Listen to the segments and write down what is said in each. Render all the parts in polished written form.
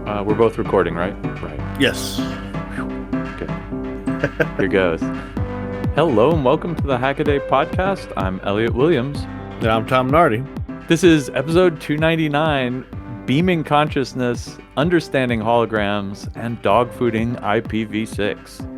We're both recording, right? Right. Yes. Good. Here goes. Hello and welcome to the Hackaday Podcast. I'm Elliot Williams. And I'm Tom Nardi. This is episode 299, Beaming Consciousness, Understanding Holograms, and Dogfooding IPv6.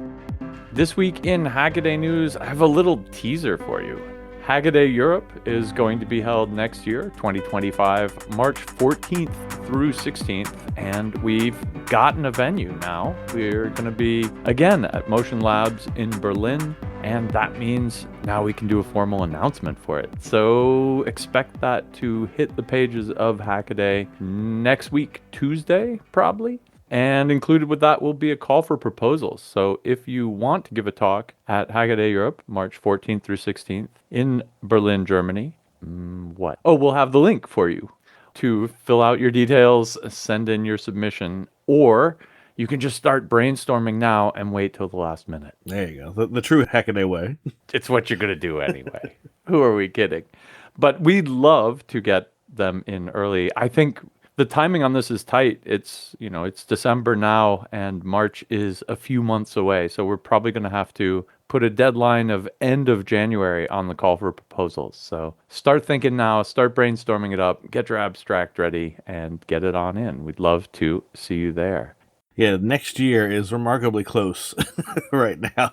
This week in Hackaday News, I have a little teaser for you. Hackaday Europe is going to be held next year, 2025, March 14th through 16th, and we've gotten a venue now. We're going to be, again, at Motion Labs in Berlin, and that means now we can do a formal announcement for it. So expect that to hit the pages of Hackaday next week, Tuesday, probably. And included with that will be a call for proposals. So if you want to give a talk at Hackaday Europe, March 14th through 16th in Berlin, Germany, we'll have the link for you to fill out your details, send in your submission, or you can just start brainstorming now and wait till the last minute. There you go. The true Hackaday way. It's what you're going to do anyway. Who are we kidding? But we'd love to get them in early. I think the timing on this is tight. It's December now and March is a few months away. So we're probably going to have to put a deadline of end of January on the call for proposals. So start thinking now, start brainstorming it up, get your abstract ready and get it on in. We'd love to see you there. Yeah, next year is remarkably close right now.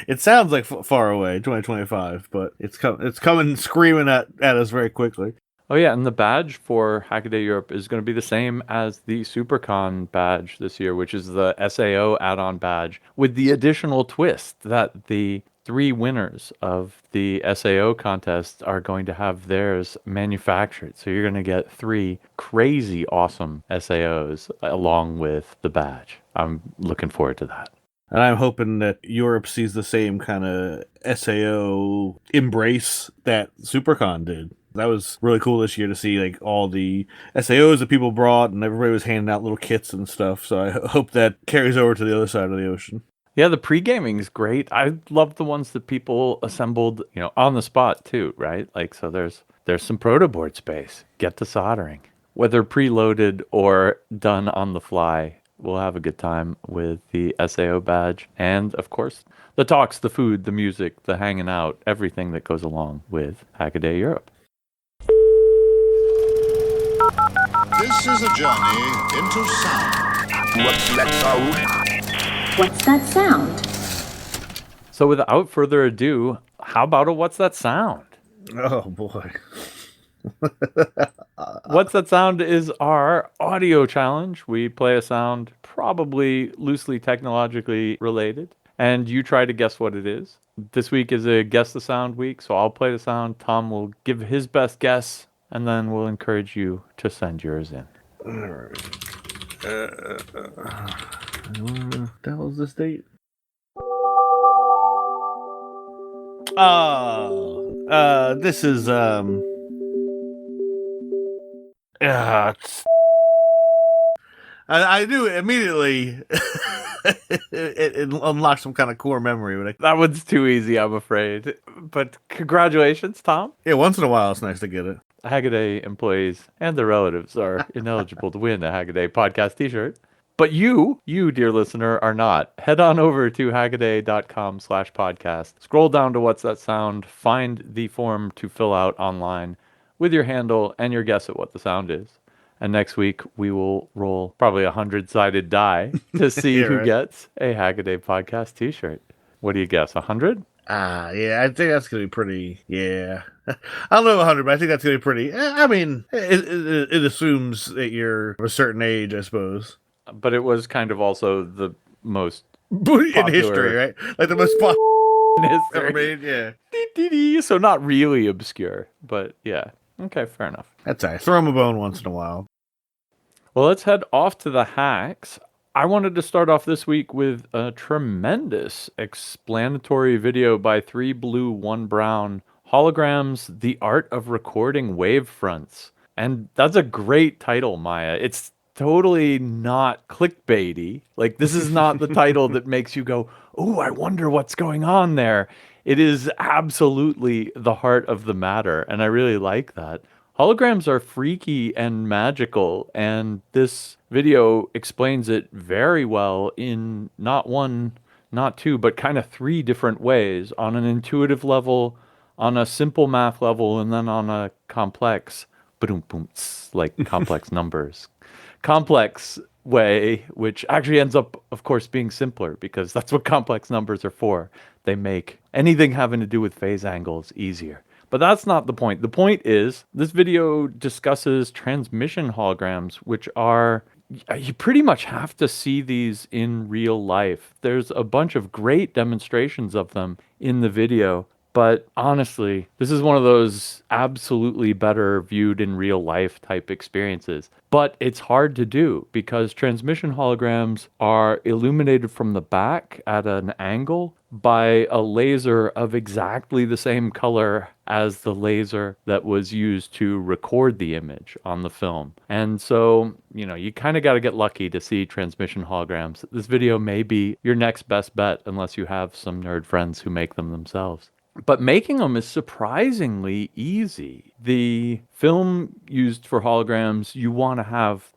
It sounds like far away, 2025, but it's coming screaming at us very quickly. Oh yeah, and the badge for Hackaday Europe is going to be the same as the SuperCon badge this year, which is the SAO add-on badge, with the additional twist that the 3 winners of the SAO contest are going to have theirs manufactured. So you're going to get 3 crazy awesome SAOs along with the badge. I'm looking forward to that. And I'm hoping that Europe sees the same kind of SAO embrace that SuperCon did. That was really cool this year to see like all the SAOs that people brought and everybody was handing out little kits and stuff. So I hope that carries over to the other side of the ocean. Yeah, the pre-gaming is great. I love the ones that people assembled, on the spot too, right? Like, so there's some protoboard space. Get to soldering. Whether preloaded or done on the fly, we'll have a good time with the SAO badge. And of course, the talks, the food, the music, the hanging out, everything that goes along with Hackaday Europe. This is a journey into sound. What's that sound? What's that sound? So without further ado, how about a What's That Sound? Oh, boy. What's That Sound is our audio challenge. We play a sound probably loosely technologically related, and you try to guess what it is. This week is a Guess the Sound week, so I'll play the sound. Tom will give his best guess, and then we'll encourage you to send yours in. All right. What the hell is this date? Oh, this is, I knew immediately it unlocked some kind of core memory. But That one's too easy, I'm afraid. But congratulations, Tom. yeah, once in a while it's nice to get it. Hackaday employees and their relatives are ineligible to win a Hackaday Podcast t-shirt. But you, dear listener, are not. Head on over to hackaday.com/podcast. Scroll down to What's That Sound. Find the form to fill out online with your handle and your guess at what the sound is. And next week, we will roll probably a 100-sided die to see Yeah, who right. gets a Hackaday Podcast t-shirt. What do you guess, 100? Yeah, I think that's going to be pretty, yeah. I don't know 100, but I think that's going to be pretty, I mean, it assumes that you're of a certain age, I suppose. But it was kind of also the most In history, right? Like the most popular in ever history. made, yeah. So not really obscure, but yeah. Okay, fair enough. That's all right. Throw them a bone once in a while. Well, let's head off to the hacks. I wanted to start off this week with a tremendous explanatory video by 3 Blue, 1 Brown, Holograms, The Art of Recording Wavefronts. And that's a great title, Maya. It's totally not clickbaity. Like, this is not the title that makes you go, oh, I wonder what's going on there. It is absolutely the heart of the matter, and I really like that. Holograms are freaky and magical, and this video explains it very well in not one, not two, but kind of three different ways, on an intuitive level, on a simple math level, and then on a complex, like complex numbers, complex way, which actually ends up, of course, being simpler because that's what complex numbers are for. They make anything having to do with phase angles easier. But that's not the point. The point is, this video discusses transmission holograms, which are, you pretty much have to see these in real life. There's a bunch of great demonstrations of them in the video. But honestly, this is one of those absolutely better viewed in real life type experiences. But it's hard to do because transmission holograms are illuminated from the back at an angle by a laser of exactly the same color as the laser that was used to record the image on the film. And so, you kind of got to get lucky to see transmission holograms. This video may be your next best bet unless you have some nerd friends who make them themselves. But making them is surprisingly easy. The film used for holograms, you want to have,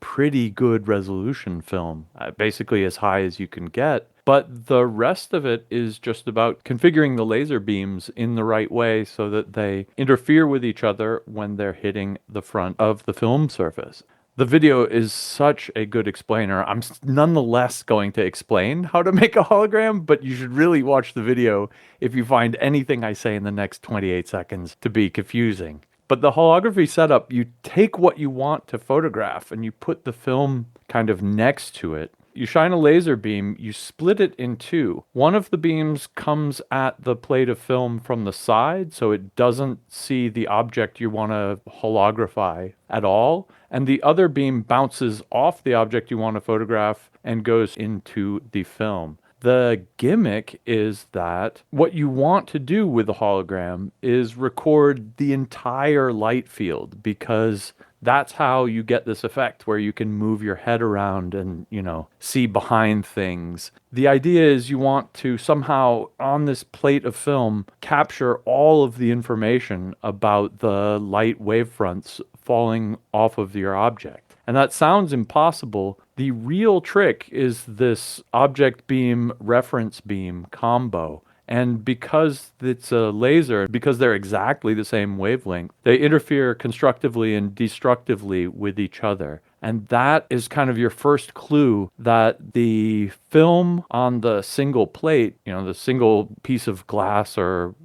pretty good resolution film, basically as high as you can get. But the rest of it is just about configuring the laser beams in the right way so that they interfere with each other when they're hitting the front of the film surface. The video is such a good explainer. I'm nonetheless going to explain how to make a hologram, but you should really watch the video if you find anything I say in the next 28 seconds to be confusing. But the holography setup, you take what you want to photograph and you put the film kind of next to it. You shine a laser beam, you split it in two. One of the beams comes at the plate of film from the side, so it doesn't see the object you want to holography at all. And the other beam bounces off the object you want to photograph and goes into the film. The gimmick is that what you want to do with the hologram is record the entire light field, because that's how you get this effect where you can move your head around and, see behind things. The idea is you want to somehow, on this plate of film, capture all of the information about the light wavefronts falling off of your object. And that sounds impossible. The real trick is this object beam reference beam combo. And because it's a laser, because they're exactly the same wavelength, they interfere constructively and destructively with each other. And that is kind of your first clue that the film on the single plate, the single piece of glass or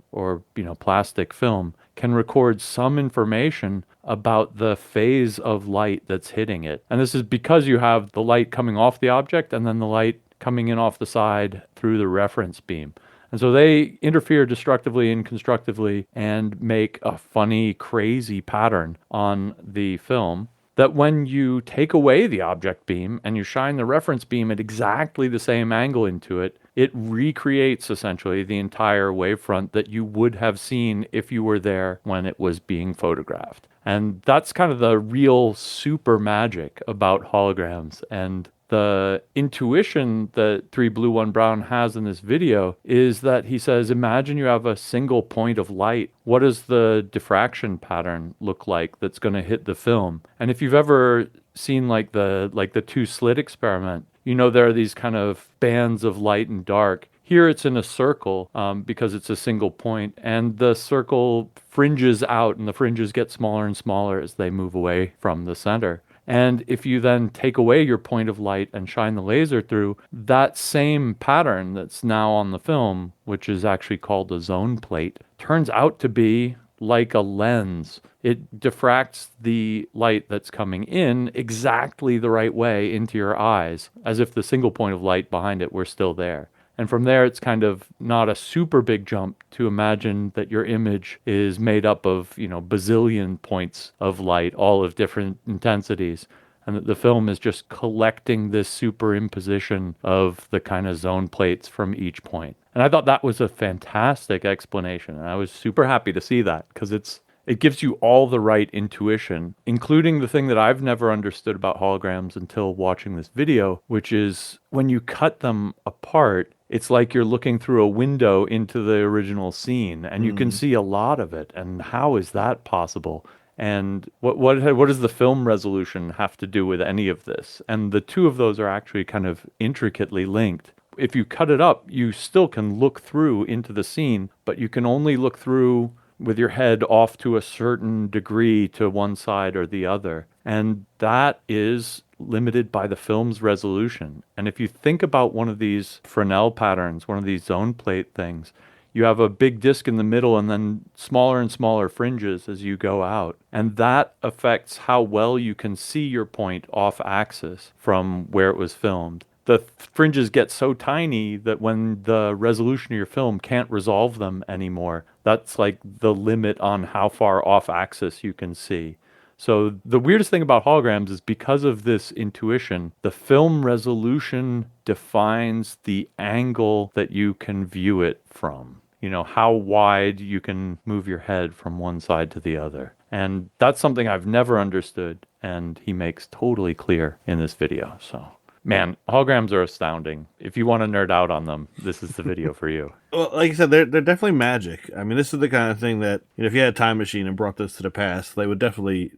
plastic film, can record some information about the phase of light that's hitting it. And this is because you have the light coming off the object and then the light coming in off the side through the reference beam. And so they interfere destructively and constructively and make a funny, crazy pattern on the film that when you take away the object beam and you shine the reference beam at exactly the same angle into it, it recreates essentially the entire wavefront that you would have seen if you were there when it was being photographed. And that's kind of the real super magic about holograms. And the intuition that 3 Blue 1 Brown has in this video is that he says, imagine you have a single point of light. What does the diffraction pattern look like that's going to hit the film? And if you've ever seen like the two slit experiment, there are these kind of bands of light and dark. Here it's in a circle because it's a single point, and the circle fringes out and the fringes get smaller and smaller as they move away from the center. And if you then take away your point of light and shine the laser through, that same pattern that's now on the film, which is actually called a zone plate, turns out to be like a lens. It diffracts the light that's coming in exactly the right way into your eyes, as if the single point of light behind it were still there. And from there, it's kind of not a super big jump to imagine that your image is made up of, bazillion points of light, all of different intensities, and that the film is just collecting this superimposition of the kind of zone plates from each point. And I thought that was a fantastic explanation, and I was super happy to see that because it gives you all the right intuition, including the thing that I've never understood about holograms until watching this video, which is when you cut them apart, it's like you're looking through a window into the original scene and you can see a lot of it. And how is that possible? And what does the film resolution have to do with any of this? And the two of those are actually kind of intricately linked. If you cut it up, you still can look through into the scene, but you can only look through with your head off to a certain degree to one side or the other. And that is limited by the film's resolution. And if you think about one of these Fresnel patterns, one of these zone plate things, you have a big disc in the middle and then smaller and smaller fringes as you go out. And that affects how well you can see your point off axis from where it was filmed. The fringes get so tiny that when the resolution of your film can't resolve them anymore, that's like the limit on how far off axis you can see. So the weirdest thing about holograms is because of this intuition, the film resolution defines the angle that you can view it from. You know, how wide you can move your head from one side to the other. And that's something I've never understood, and he makes totally clear in this video. So, man, holograms are astounding. If you want to nerd out on them, this is the video for you. Well, like you said, they're definitely magic. I mean, this is the kind of thing that, you know, if you had a time machine and brought this to the past, they would definitely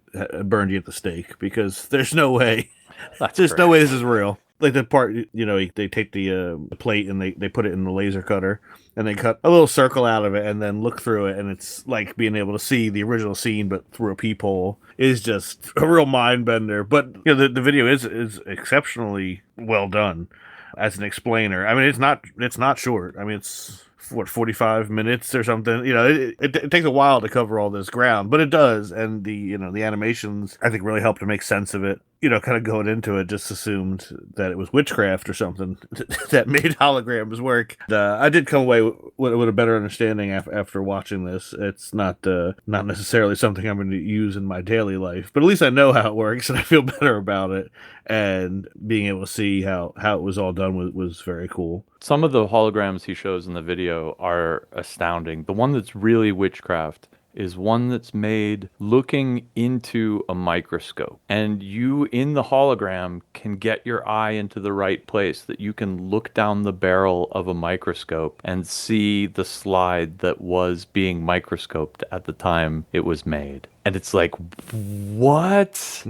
burn you at the stake, because there's no way. There's no way this is real. Like the part, you know, they take the plate and they put it in the laser cutter and they cut a little circle out of it and then look through it, and it's like being able to see the original scene but through a peephole is just a real mind bender. But you know, the video is exceptionally well done as an explainer. I mean, it's not short. I mean, it's 45 minutes or something. You know, it takes a while to cover all this ground, but it does. And the animations, I think, really help to make sense of it. You know, kind of going into it, just assumed that it was witchcraft or something that made holograms work. I did come away with a better understanding after watching this. It's not necessarily something I'm going to use in my daily life, but at least I know how it works and I feel better about it. And being able to see how it was all done was very cool. Some of the holograms he shows in the video are astounding. The one that's really witchcraft is one that's made looking into a microscope. And you, in the hologram, can get your eye into the right place, that you can look down the barrel of a microscope and see the slide that was being microscoped at the time it was made. And it's like, what?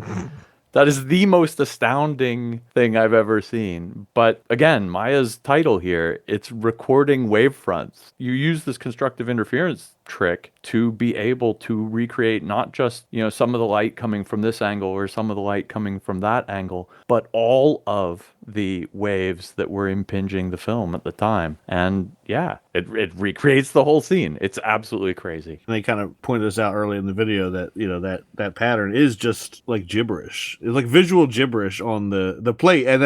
That is the most astounding thing I've ever seen. But again, Maya's title here, it's recording wavefronts. You use this constructive interference trick to be able to recreate not just, you know, some of the light coming from this angle or some of the light coming from that angle, but all of the waves that were impinging the film at the time. And yeah, it recreates the whole scene. It's absolutely crazy. And they kind of pointed us out early in the video that, you know, that pattern is just like gibberish. It's like visual gibberish on the plate. And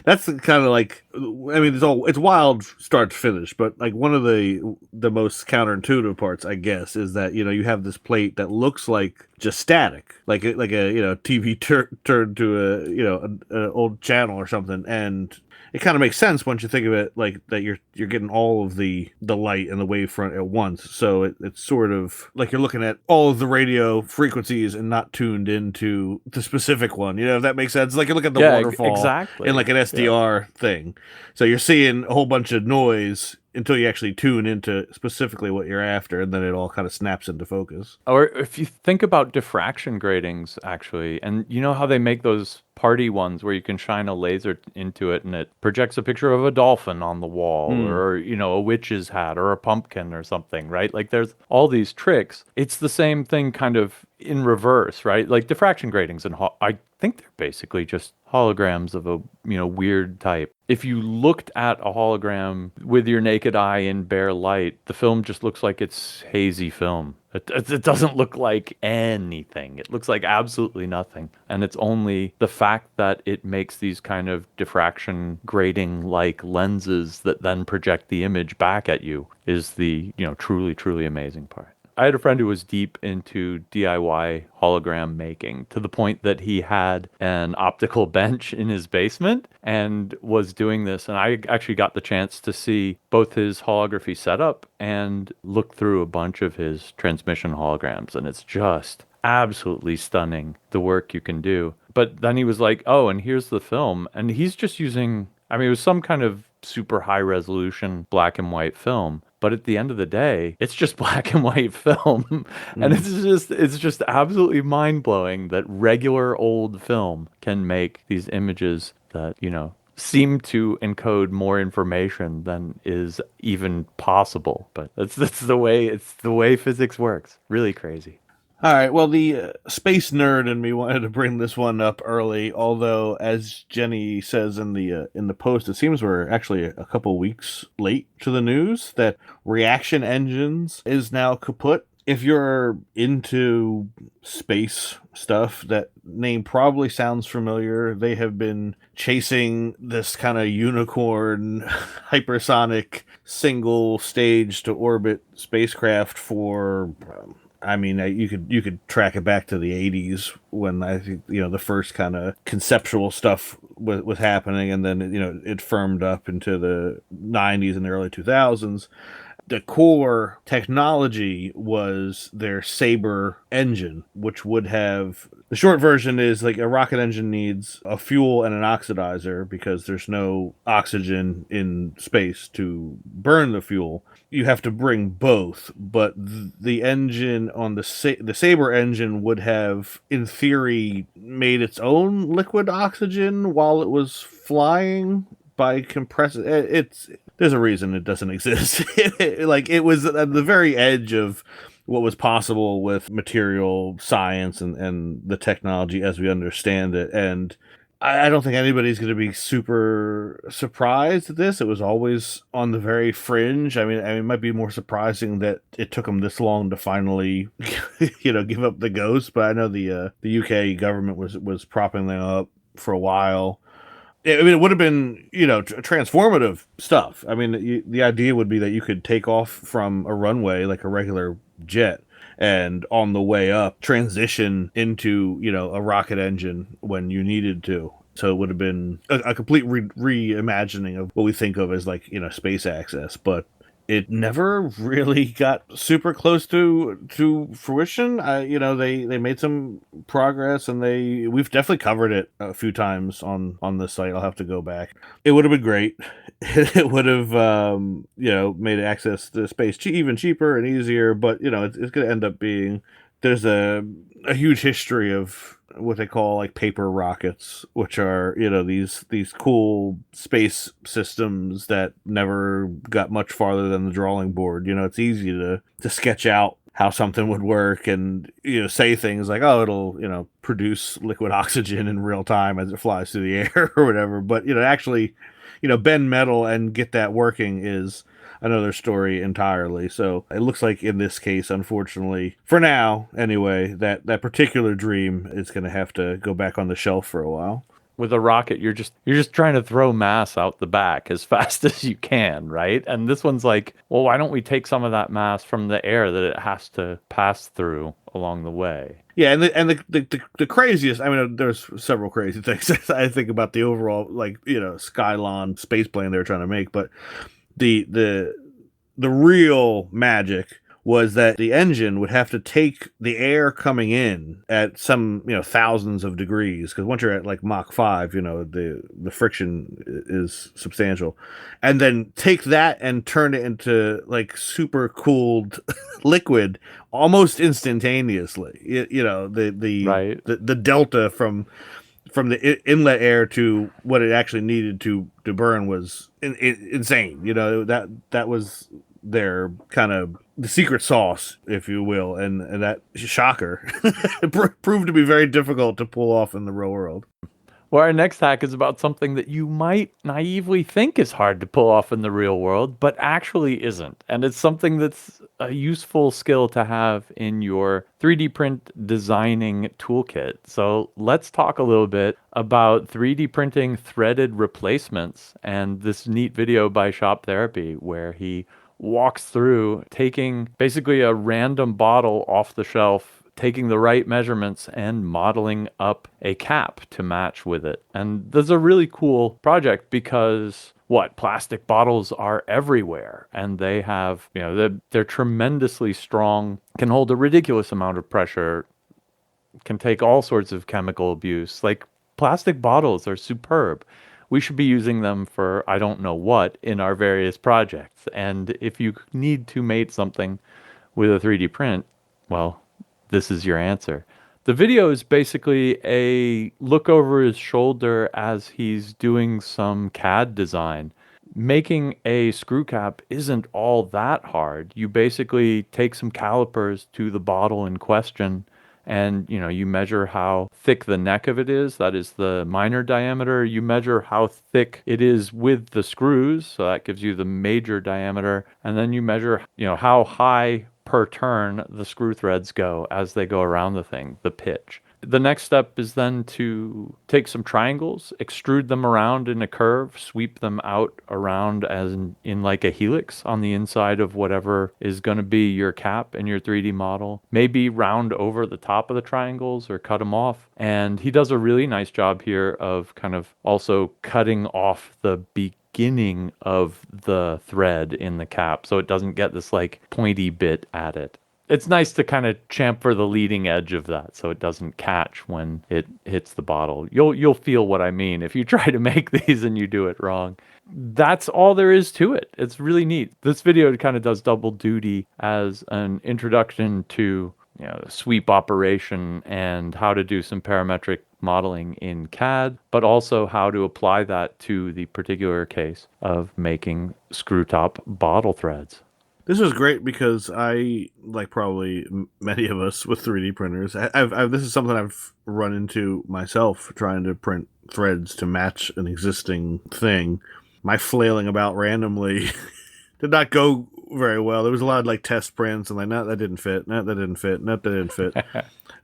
that's kind of like, I mean, it's wild start to finish, but like one of the most counterintuitive parts, I guess, is that, you know, you have this plate that looks like just static, like a you know, TV turned to a, you know, an old channel or something. And it kind of makes sense once you think of it like that. You're getting all of the light and the wavefront at once. So it's sort of like you're looking at all of the radio frequencies and not tuned into the specific one. You know, if that makes sense. Like you look at the waterfall exactly in like an SDR thing. So you're seeing a whole bunch of noise until you actually tune into specifically what you're after, and then it all kind of snaps into focus. Or if you think about diffraction gratings, actually, and you know how they make those party ones where you can shine a laser into it and it projects a picture of a dolphin on the wall, or, you know, a witch's hat or a pumpkin or something, right? Like there's all these tricks. It's the same thing kind of in reverse, right? Like diffraction gratings, and I think they're basically just holograms of a, you know, weird type. If you looked at a hologram with your naked eye in bare light, the film just looks like it's hazy film. It doesn't look like anything. It looks like absolutely nothing. And it's only the fact that it makes these kind of diffraction grating-like lenses that then project the image back at you is the, you know, truly, truly amazing part. I had a friend who was deep into DIY hologram making, to the point that he had an optical bench in his basement and was doing this. And I actually got the chance to see both his holography setup and look through a bunch of his transmission holograms. And it's just absolutely stunning, the work you can do. But then he was like, oh, and here's the film. And he's just using, I mean, it was some kind of super high resolution black and white film. But at the end of the day, it's just black and white film. And it's just absolutely mind-blowing that regular old film can make these images that, seem to encode more information than is even possible. But it's the way physics works. Really crazy. All right. Well, the space nerd in me wanted to bring this one up early, although, as Jenny says in the post, it seems we're actually a couple weeks late to the news that Reaction Engines is now kaput. If you're into space stuff, that name probably sounds familiar. They have been chasing this kind of unicorn hypersonic single stage to orbit spacecraft for you could track it back to the 80s when I think, the first kind of conceptual stuff was happening, and then, it firmed up into the 90s and the early 2000s. The core technology was their SABRE engine, which would have... The short version is like a rocket engine needs a fuel and an oxidizer because there's no oxygen in space to burn the fuel. You have to bring both, but the engine on the SABRE engine would have, in theory, made its own liquid oxygen while it was flying by compressing... There's a reason it doesn't exist. It was at the very edge of what was possible with material science and the technology as we understand it. And I don't think anybody's going to be super surprised at this. It was always on the very fringe. I mean, it might be more surprising that it took them this long to finally, give up the ghost. But I know the UK government was propping them up for a while. I mean, it would have been, transformative stuff. I mean, the idea would be that you could take off from a runway like a regular jet and on the way up transition into, a rocket engine when you needed to. So it would have been a complete reimagining of what we think of as space access. But it never really got super close to fruition. They made some progress, and we've definitely covered it a few times on the site. I'll have to go back. It would have been great. It would have made access to space even cheaper and easier. But it's going to end up being... There's a huge history of what they call paper rockets, which are these cool space systems that never got much farther than the drawing board. It's easy to sketch out how something would work and say things like, oh, it'll produce liquid oxygen in real time as it flies through the air or whatever. But actually bend metal and get that working is another story entirely. So it looks like in this case, unfortunately, for now anyway, that particular dream is going to have to go back on the shelf for a while. With a rocket, you're just trying to throw mass out the back as fast as you can, right? And this one's like, well, why don't we take some of that mass from the air that it has to pass through along the way? Yeah, and the craziest, I mean, there's several crazy things I think about the overall, Skylon space plane they were trying to make, but the real magic was that the engine would have to take the air coming in at some thousands of degrees, because once you're at Mach 5, the friction is substantial, and then take that and turn it into super cooled liquid almost instantaneously. The delta from the inlet air to what it actually needed to burn was insane. That was their kind of the secret sauce, if you will, and that shocker proved to be very difficult to pull off in the real world. Well, our next hack is about something that you might naively think is hard to pull off in the real world, but actually isn't. And it's something that's a useful skill to have in your 3D print designing toolkit. So let's talk a little bit about 3D printing threaded replacements and this neat video by Shop Therapy where he walks through taking basically a random bottle off the shelf, taking the right measurements and modeling up a cap to match with it. And this is a really cool project because plastic bottles are everywhere and they have, they're tremendously strong, can hold a ridiculous amount of pressure, can take all sorts of chemical abuse. Plastic bottles are superb. we should be using them for I don't know what in our various projects. And if you need to mate something with a 3D print, well, this is your answer. The video is basically a look over his shoulder as he's doing some CAD design. Making a screw cap isn't all that hard. You basically take some calipers to the bottle in question and you measure how thick the neck of it is. That is the minor diameter. You measure how thick it is with the screws, so that gives you the major diameter. And then you measure how high per turn the screw threads go as they go around the thing, the pitch. The next step is then to take some triangles, extrude them around in a curve, sweep them out around as in like a helix on the inside of whatever is going to be your cap in your 3D model. Maybe round over the top of the triangles or cut them off. And he does a really nice job here of kind of also cutting off the beginning of the thread in the cap so it doesn't get this like pointy bit at it. It's nice to kind of chamfer the leading edge of that so it doesn't catch when it hits the bottle. You'll feel what I mean if you try to make these and you do it wrong. That's all there is to it. It's really neat. This video kind of does double duty as an introduction to the sweep operation and how to do some parametric modeling in CAD, but also how to apply that to the particular case of making screw top bottle threads. This is great because I, like probably many of us with 3D printers, this is something I've run into myself trying to print threads to match an existing thing. My flailing about randomly did not go very well. There was a lot of like test prints and like, no, that didn't fit. No, that didn't fit. No, that didn't fit.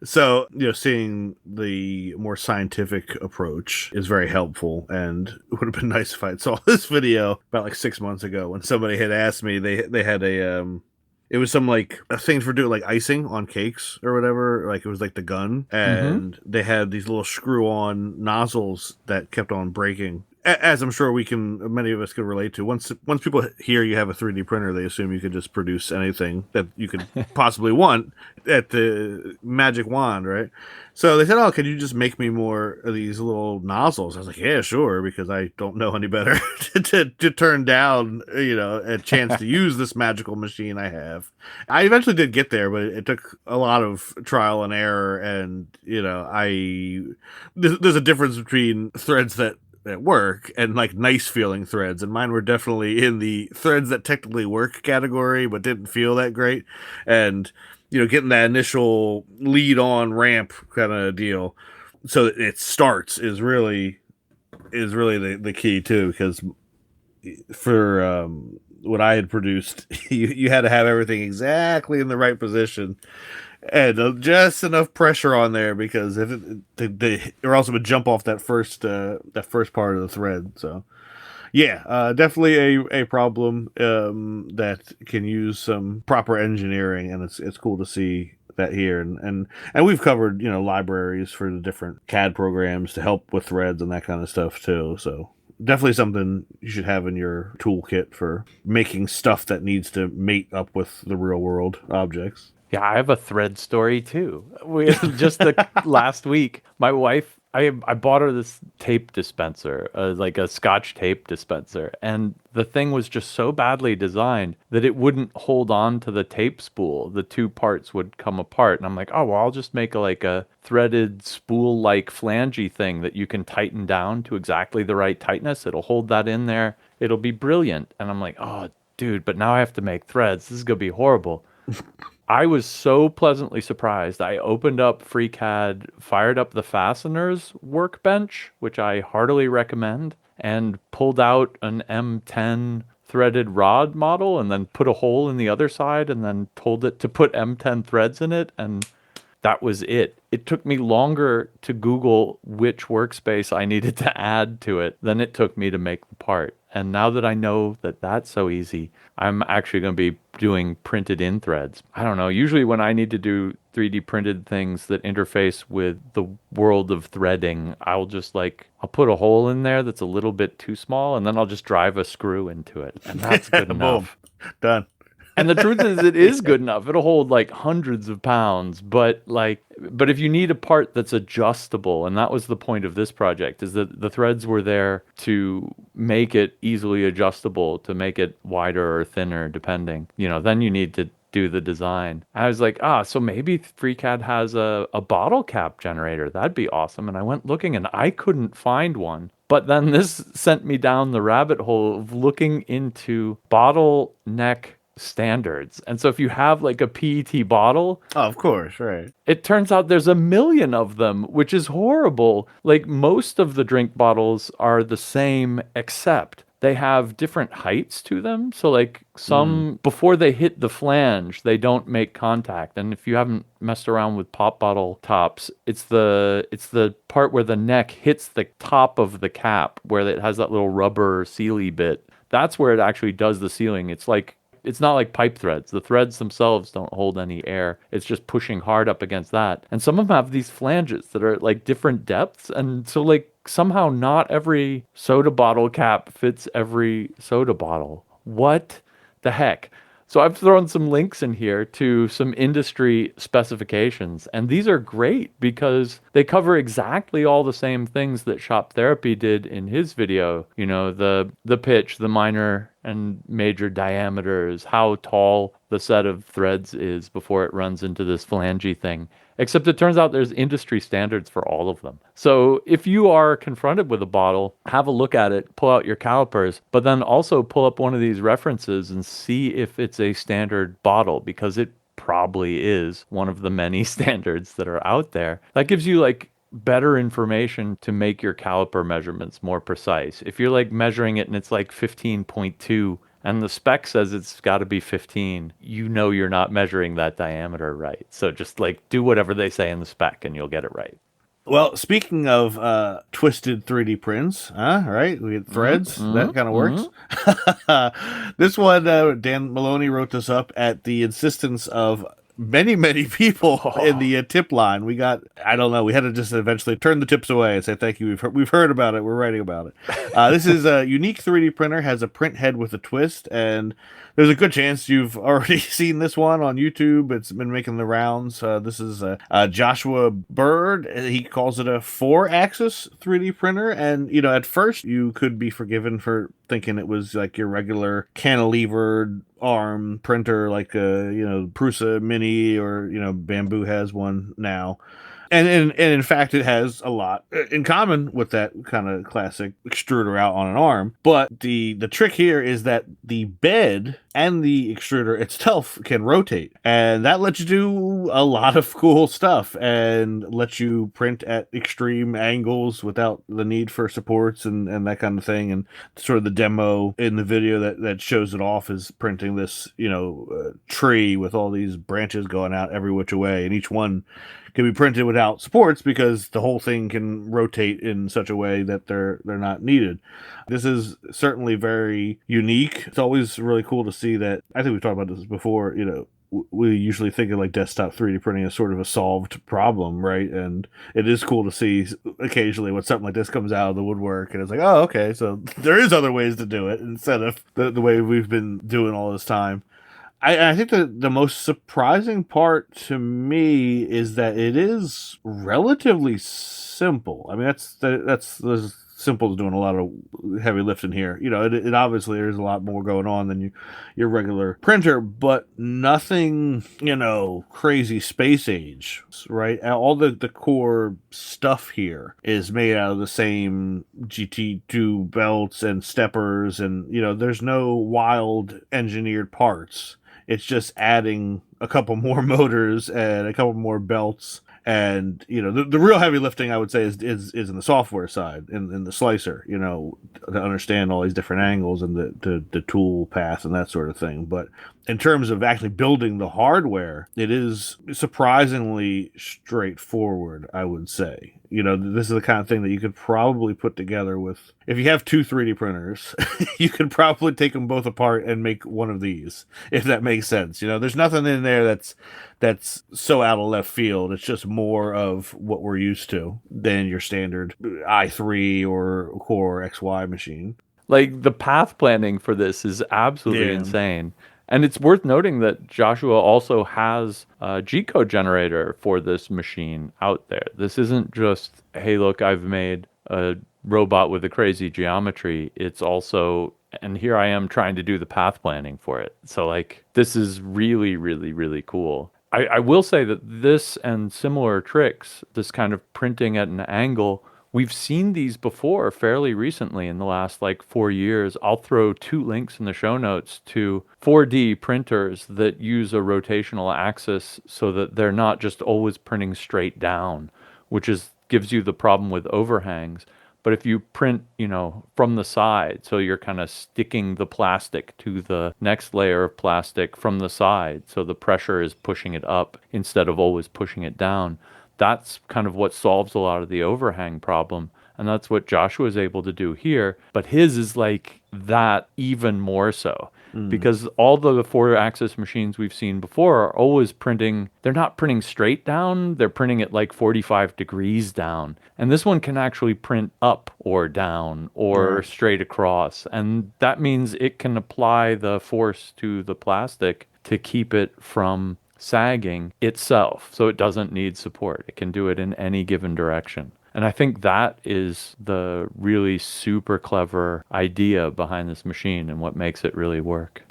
So, seeing the more scientific approach is very helpful, and it would have been nice if I had saw this video about like 6 months ago when somebody had asked me, they had it was some like a thing for doing like icing on cakes or whatever. Like it was like the gun, and they had these little screw-on nozzles that kept on breaking. As I'm sure many of us can relate to. Once people hear you have a 3D printer, they assume you can just produce anything that you could possibly want at the magic wand, right? So they said, "Oh, can you just make me more of these little nozzles?" I was like, "Yeah, sure," because I don't know any better to turn down, a chance to use this magical machine I have. I eventually did get there, but it took a lot of trial and error, and there's a difference between threads that work and like nice feeling threads, and mine were definitely in the threads that technically work category but didn't feel that great. And getting that initial lead on ramp kind of deal so that it starts is really the key too, because for what I had produced, you had to have everything exactly in the right position and just enough pressure on there, because if or else it would jump off that first part of the thread. So yeah, definitely a problem that can use some proper engineering, and it's cool to see that here. And we've covered libraries for the different CAD programs to help with threads and that kind of stuff too. So definitely something you should have in your toolkit for making stuff that needs to mate up with the real world objects. Yeah, I have a thread story too. Just last week, my wife, I bought her this tape dispenser, like a Scotch tape dispenser, and the thing was just so badly designed that it wouldn't hold on to the tape spool. The two parts would come apart, and I'm like, oh, well, I'll just make a threaded spool-like flangey thing that you can tighten down to exactly the right tightness. It'll hold that in there. It'll be brilliant. And I'm like, oh, dude, but now I have to make threads. This is going to be horrible. I was so pleasantly surprised. I opened up FreeCAD, fired up the fasteners workbench, which I heartily recommend, and pulled out an M10 threaded rod model and then put a hole in the other side and then told it to put M10 threads in it, and that was it. It took me longer to Google which workspace I needed to add to it than it took me to make the part. And now that I know that that's so easy, I'm actually going to be doing printed in threads. I don't know. Usually when I need to do 3D printed things that interface with the world of threading, I'll put a hole in there that's a little bit too small, and then I'll just drive a screw into it. And that's good enough. Boom. Done. And the truth is, it is good enough. It'll hold like hundreds of pounds, but if you need a part that's adjustable, and that was the point of this project, is that the threads were there to make it easily adjustable, to make it wider or thinner, depending, then you need to do the design. I was like, so maybe FreeCAD has a bottle cap generator. That'd be awesome. And I went looking and I couldn't find one. But then this sent me down the rabbit hole of looking into bottleneck standards. And so if you have like a PET bottle, Oh, of course, right. it turns out there's a million of them, which is horrible. Like most of the drink bottles are the same, except they have different heights to them. So like some, before they hit the flange, they don't make contact. And if you haven't messed around with pop bottle tops, it's the part where the neck hits the top of the cap, where it has that little rubber sealy bit. That's where it actually does the sealing. It's not like pipe threads. The threads themselves don't hold any air. It's just pushing hard up against that. And some of them have these flanges that are at like different depths. And so like somehow not every soda bottle cap fits every soda bottle. What the heck? So I've thrown some links in here to some industry specifications, and these are great because they cover exactly all the same things that Shop Therapy did in his video. The pitch, the minor and major diameters, how tall the set of threads is before it runs into this flangey thing. Except it turns out there's industry standards for all of them. So if you are confronted with a bottle, have a look at it, pull out your calipers, but then also pull up one of these references and see if it's a standard bottle, because it probably is one of the many standards that are out there. That gives you like better information to make your caliper measurements more precise. If you're like measuring it and it's like 15.2 and the spec says it's got to be 15, you're not measuring that diameter right. So just like do whatever they say in the spec and you'll get it right. Well, speaking of twisted 3D prints, right? We had threads. That kind of works. This one, Dan Maloney wrote this up at the insistence of many people in the tip line. We got, I don't know, we had to just eventually turn the tips away and say thank you. We've heard about it. We're writing about it. This is a unique 3D printer, has a print head with a twist, and there's a good chance you've already seen this one on YouTube. It's been making the rounds. This is Joshua Bird. He calls it a 4-axis 3D printer, and at first you could be forgiven for thinking it was like your regular cantilevered arm printer, like Prusa Mini, or Bamboo has one now. And in fact, it has a lot in common with that kind of classic extruder out on an arm. But the trick here is that the bed and the extruder itself can rotate. And that lets you do a lot of cool stuff and lets you print at extreme angles without the need for supports and that kind of thing. And sort of the demo in the video that shows it off is printing this, tree with all these branches going out every which way. And each one can be printed without supports because the whole thing can rotate in such a way that they're not needed. This is certainly very unique. It's always really cool to see that. I think we've talked about this before. We usually think of like desktop 3D printing as sort of a solved problem, right? And it is cool to see occasionally when something like this comes out of the woodwork and it's like, oh, okay, so there is other ways to do it instead of the way we've been doing all this time. I think the most surprising part to me is that it is relatively simple. I mean, that's simple to doing a lot of heavy lifting here. It obviously there's a lot more going on than your regular printer, but nothing, crazy space age, right? All the core stuff here is made out of the same GT2 belts and steppers, and there's no wild engineered parts. It's just adding a couple more motors and a couple more belts. And, the real heavy lifting, I would say, is in the software side, in the slicer, to understand all these different angles and the tool path and that sort of thing. But in terms of actually building the hardware, it is surprisingly straightforward, I would say. This is the kind of thing that you could probably put together with, if you have 2 3D printers, you could probably take them both apart and make one of these, if that makes sense. There's nothing in there that's so out of left field. It's just more of what we're used to than your standard i3 or Core XY machine. Like the path planning for this is absolutely insane. And it's worth noting that Joshua also has a G-code generator for this machine out there. This isn't just, hey, look, I've made a robot with a crazy geometry. It's also, and here I am trying to do the path planning for it. So like, this is really, really, really cool. I will say that this and similar tricks, this kind of printing at an angle, we've seen these before fairly recently in the last like 4 years. I'll throw 2 links in the show notes to 4D printers that use a rotational axis so that they're not just always printing straight down, which gives you the problem with overhangs. But if you print, from the side, so you're kind of sticking the plastic to the next layer of plastic from the side, so the pressure is pushing it up instead of always pushing it down. That's kind of what solves a lot of the overhang problem. And that's what Joshua is able to do here. But his is like that even more so. Because all the 4-axis machines we've seen before are always printing, they're not printing straight down, they're printing at like 45 degrees down. And this one can actually print up or down or straight across. And that means it can apply the force to the plastic to keep it from sagging itself, so it doesn't need support. It can do it in any given direction. And I think that is the really super clever idea behind this machine and what makes it really work.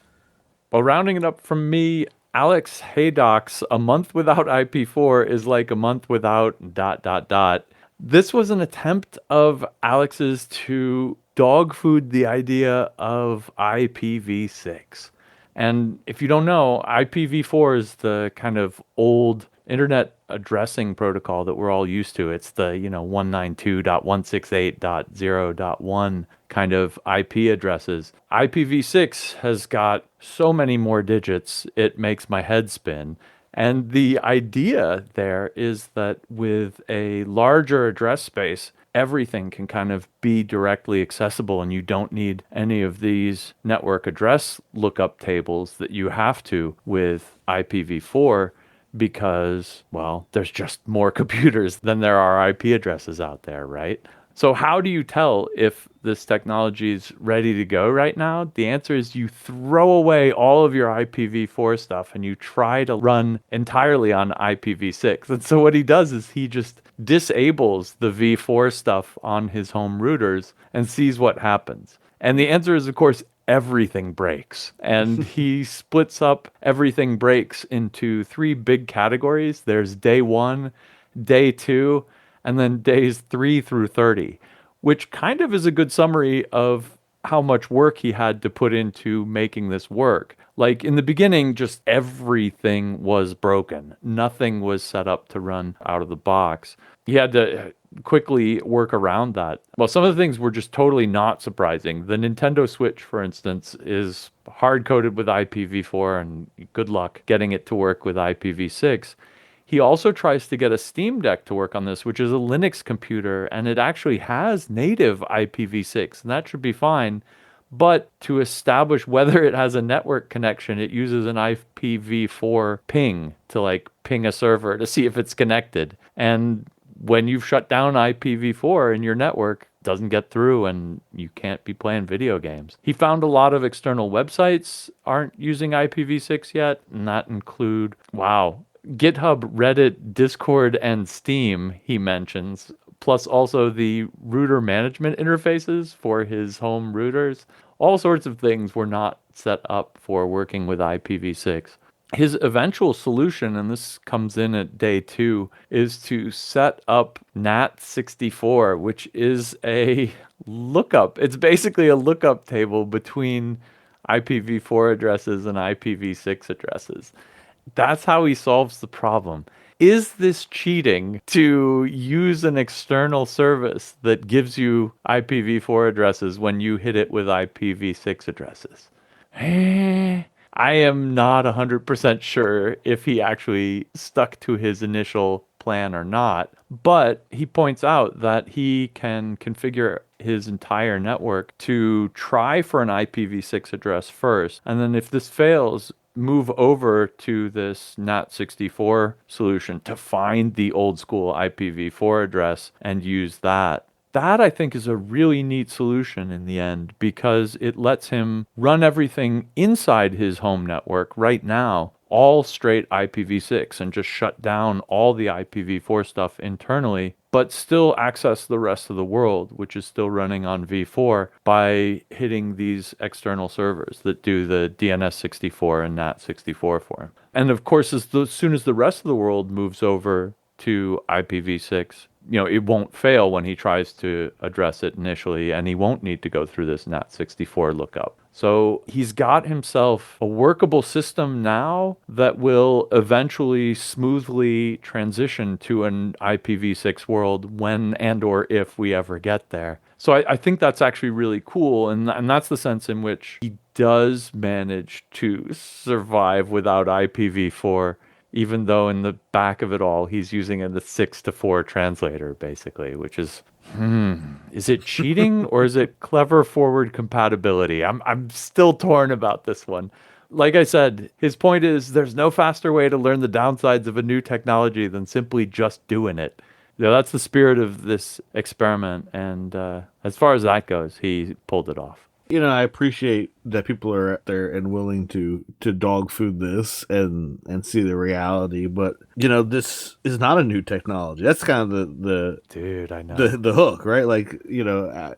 Well, rounding it up from me, Alex Haydock's A Month Without IP4 is like a month without ... This was an attempt of Alex's to dog food the idea of IPv6. And if you don't know, IPv4 is the kind of old internet addressing protocol that we're all used to. It's the, 192.168.0.1 kind of IP addresses. IPv6 has got so many more digits, it makes my head spin. And the idea there is that with a larger address space, everything can kind of be directly accessible, and you don't need any of these network address lookup tables that you have to with IPv4 because, well, there's just more computers than there are IP addresses out there, right? So how do you tell if this technology is ready to go right now? The answer is you throw away all of your IPv4 stuff and you try to run entirely on IPv6. And so what he does is he just disables the v4 stuff on his home routers and sees what happens. And the answer is, of course, everything breaks. And he splits up everything breaks into 3 big categories. There's day 1, day 2, and then days 3 through 30, which kind of is a good summary of how much work he had to put into making this work. Like in the beginning, just everything was broken. Nothing was set up to run out of the box. He had to quickly work around that. Well, some of the things were just totally not surprising. The Nintendo Switch, for instance, is hard-coded with IPv4, and good luck getting it to work with IPv6. He also tries to get a Steam Deck to work on this, which is a Linux computer, and it actually has native IPv6, and that should be fine. But to establish whether it has a network connection, it uses an IPv4 ping to ping a server to see if it's connected. And when you've shut down IPv4 in your network, it doesn't get through and you can't be playing video games. He found a lot of external websites aren't using IPv6 yet, and that include, GitHub, Reddit, Discord, and Steam, he mentions, plus also the router management interfaces for his home routers. All sorts of things were not set up for working with IPv6. His eventual solution, and this comes in at day 2, is to set up NAT64, which is a lookup. It's basically a lookup table between IPv4 addresses and IPv6 addresses. That's how he solves the problem. Is this cheating to use an external service that gives you IPv4 addresses when you hit it with IPv6 addresses? I am not 100% sure if he actually stuck to his initial plan or not, but he points out that he can configure his entire network to try for an IPv6 address first, and then if this fails, move over to this NAT64 solution to find the old school IPv4 address and use that. That, I think, is a really neat solution in the end because it lets him run everything inside his home network right now, all straight IPv6, and just shut down all the IPv4 stuff internally, but still access the rest of the world, which is still running on v4, by hitting these external servers that do the DNS64 and NAT64 for him. And of course, as soon as the rest of the world moves over to IPv6, it won't fail when he tries to address it initially, and he won't need to go through this NAT64 lookup. So he's got himself a workable system now that will eventually smoothly transition to an IPv6 world when and or if we ever get there. So I think that's actually really cool, and that's the sense in which he does manage to survive without IPv4, even though in the back of it all, he's using the 6-to-4 translator, basically, which is, is it cheating or is it clever forward compatibility? I'm still torn about this one. Like I said, his point is there's no faster way to learn the downsides of a new technology than simply just doing it. That's the spirit of this experiment. And as far as that goes, he pulled it off. I appreciate that people are out there and willing to dog food this and see the reality, but this is not a new technology. That's kind of the dude, I know the hook, right? Like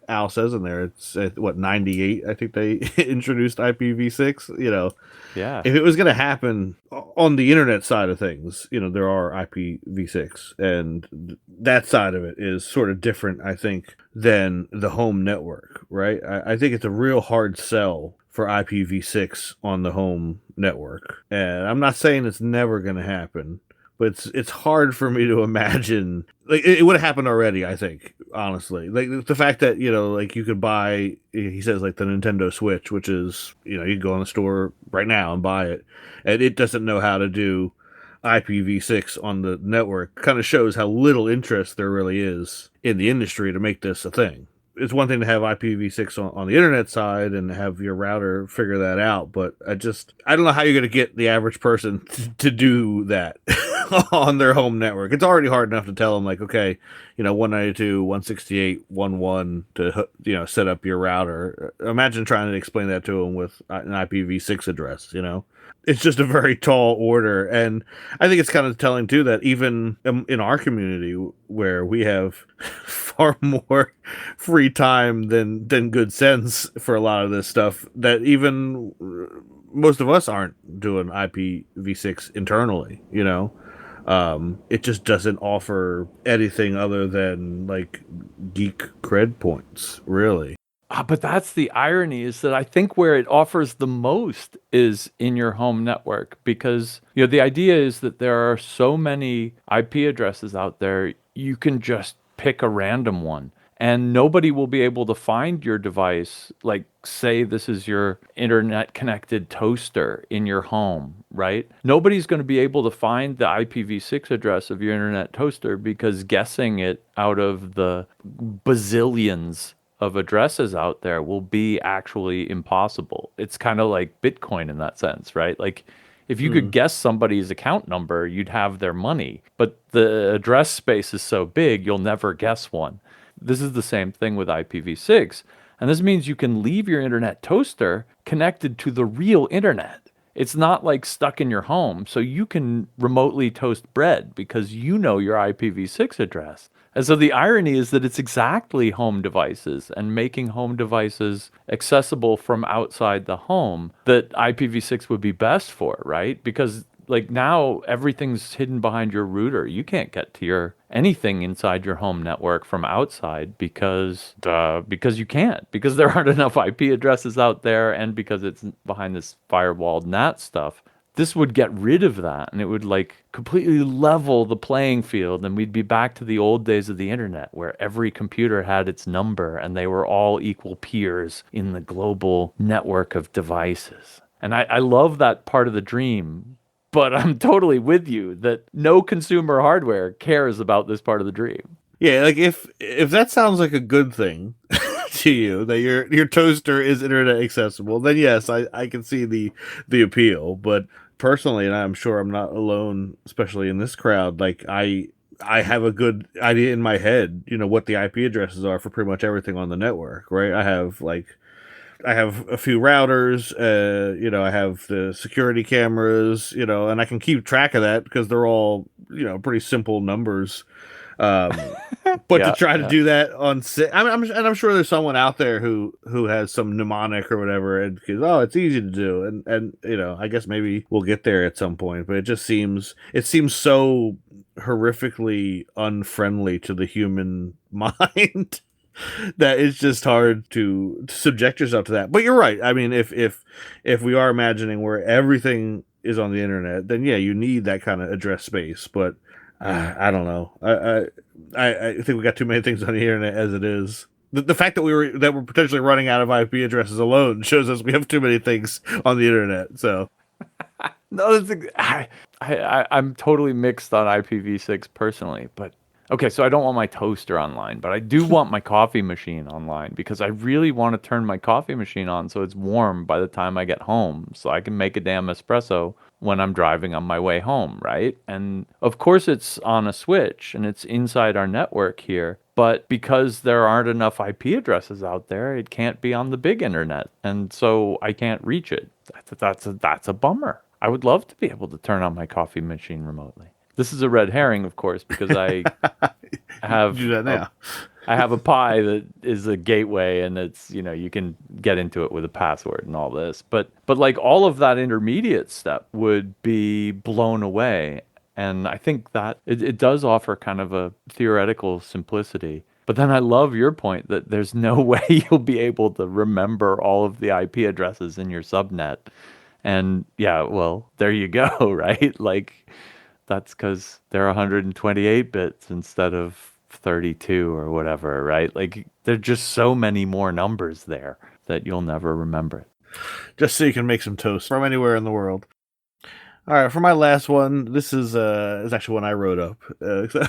Al says in there, it's at, what, 98? I think they introduced IPv6. Yeah. If it was going to happen on the internet side of things, there are IPv6, and that side of it is sort of different, I think, than the home network, right? I think it's a real hard sell for IPv6 on the home network. And I'm not saying it's never going to happen, but it's hard for me to imagine. Like, it would have happened already, I think, honestly. Like, the fact that, like, you could buy, he says, like, the Nintendo Switch, which is, you could go in the store right now and buy it, and it doesn't know how to do IPv6 on the network, kind of shows how little interest there really is in the industry to make this a thing. It's one thing to have IPv6 on the internet side and have your router figure that out, but I don't know how you're going to get the average person to do that on their home network. It's already hard enough to tell them, like, okay, 192.168.1.1 to, set up your router. Imagine trying to explain that to them with an IPv6 address, It's just a very tall order. And I think it's kind of telling, too, that even in our community where we have far more free time than good sense for a lot of this stuff, that even most of us aren't doing IPv6 internally, It just doesn't offer anything other than, like, geek cred points, really. But that's the irony, is that I think where it offers the most is in your home network, because the idea is that there are so many IP addresses out there, you can just pick a random one and nobody will be able to find your device. Like, say this is your internet connected toaster in your home, right? Nobody's going to be able to find the IPv6 address of your internet toaster, because guessing it out of the bazillions of addresses out there will be actually impossible. It's kind of like Bitcoin in that sense, right? Like, if you could guess somebody's account number, you'd have their money. But the address space is so big, you'll never guess one. This is the same thing with IPv6. And this means you can leave your internet toaster connected to the real internet. It's not like stuck in your home. So you can remotely toast bread because you know your IPv6 address. And so the irony is that it's exactly home devices and making home devices accessible from outside the home that IPv6 would be best for, right? Because like now everything's hidden behind your router. You can't get to anything inside your home network from outside because you can't, because there aren't enough IP addresses out there, and because it's behind this firewalled NAT stuff. This would get rid of that, and it would like completely level the playing field, and we'd be back to the old days of the internet where every computer had its number and they were all equal peers in the global network of devices. And I love that part of the dream, but I'm totally with you that no consumer hardware cares about this part of the dream. Yeah, like if that sounds like a good thing to you, that your toaster is internet accessible, then yes, I can see the appeal. But personally, and I'm sure I'm not alone, especially in this crowd, like I I have a good idea in my head, what the IP addresses are for pretty much everything on the network, right? I have a few routers, I have the security cameras, and I can keep track of that because they're all, pretty simple numbers. But to try to do that on, I'm sure there's someone out there who has some mnemonic or whatever, and because it's easy to do, and I guess maybe we'll get there at some point. But it seems so horrifically unfriendly to the human mind. That it's just hard to subject yourself to that. But you're right. I mean, if we are imagining where everything is on the internet, then yeah, you need that kind of address space. But I don't know. I think we got too many things on the internet as it is. The fact that we're potentially running out of IP addresses alone shows us we have too many things on the internet. So no, I'm totally mixed on IPv6 personally, but. Okay, so I don't want my toaster online, but I do want my coffee machine online because I really want to turn my coffee machine on so it's warm by the time I get home so I can make a damn espresso when I'm driving on my way home, right? And of course it's on a switch and it's inside our network here, but because there aren't enough IP addresses out there, it can't be on the big internet, and so I can't reach it. That's a bummer. I would love to be able to turn on my coffee machine remotely. This is a red herring, of course, because I have do that now. I have a Pi that is a gateway, and it's you can get into it with a password and all this. But like all of that intermediate step would be blown away, and I think that it does offer kind of a theoretical simplicity. But then I love your point that there's no way you'll be able to remember all of the IP addresses in your subnet, and yeah, well, there you go, right? Like. That's because they're 128 bits instead of 32 or whatever, right? Like, there are just so many more numbers there that you'll never remember it. Just so you can make some toast from anywhere in the world. All right, for my last one, this is actually one I wrote up.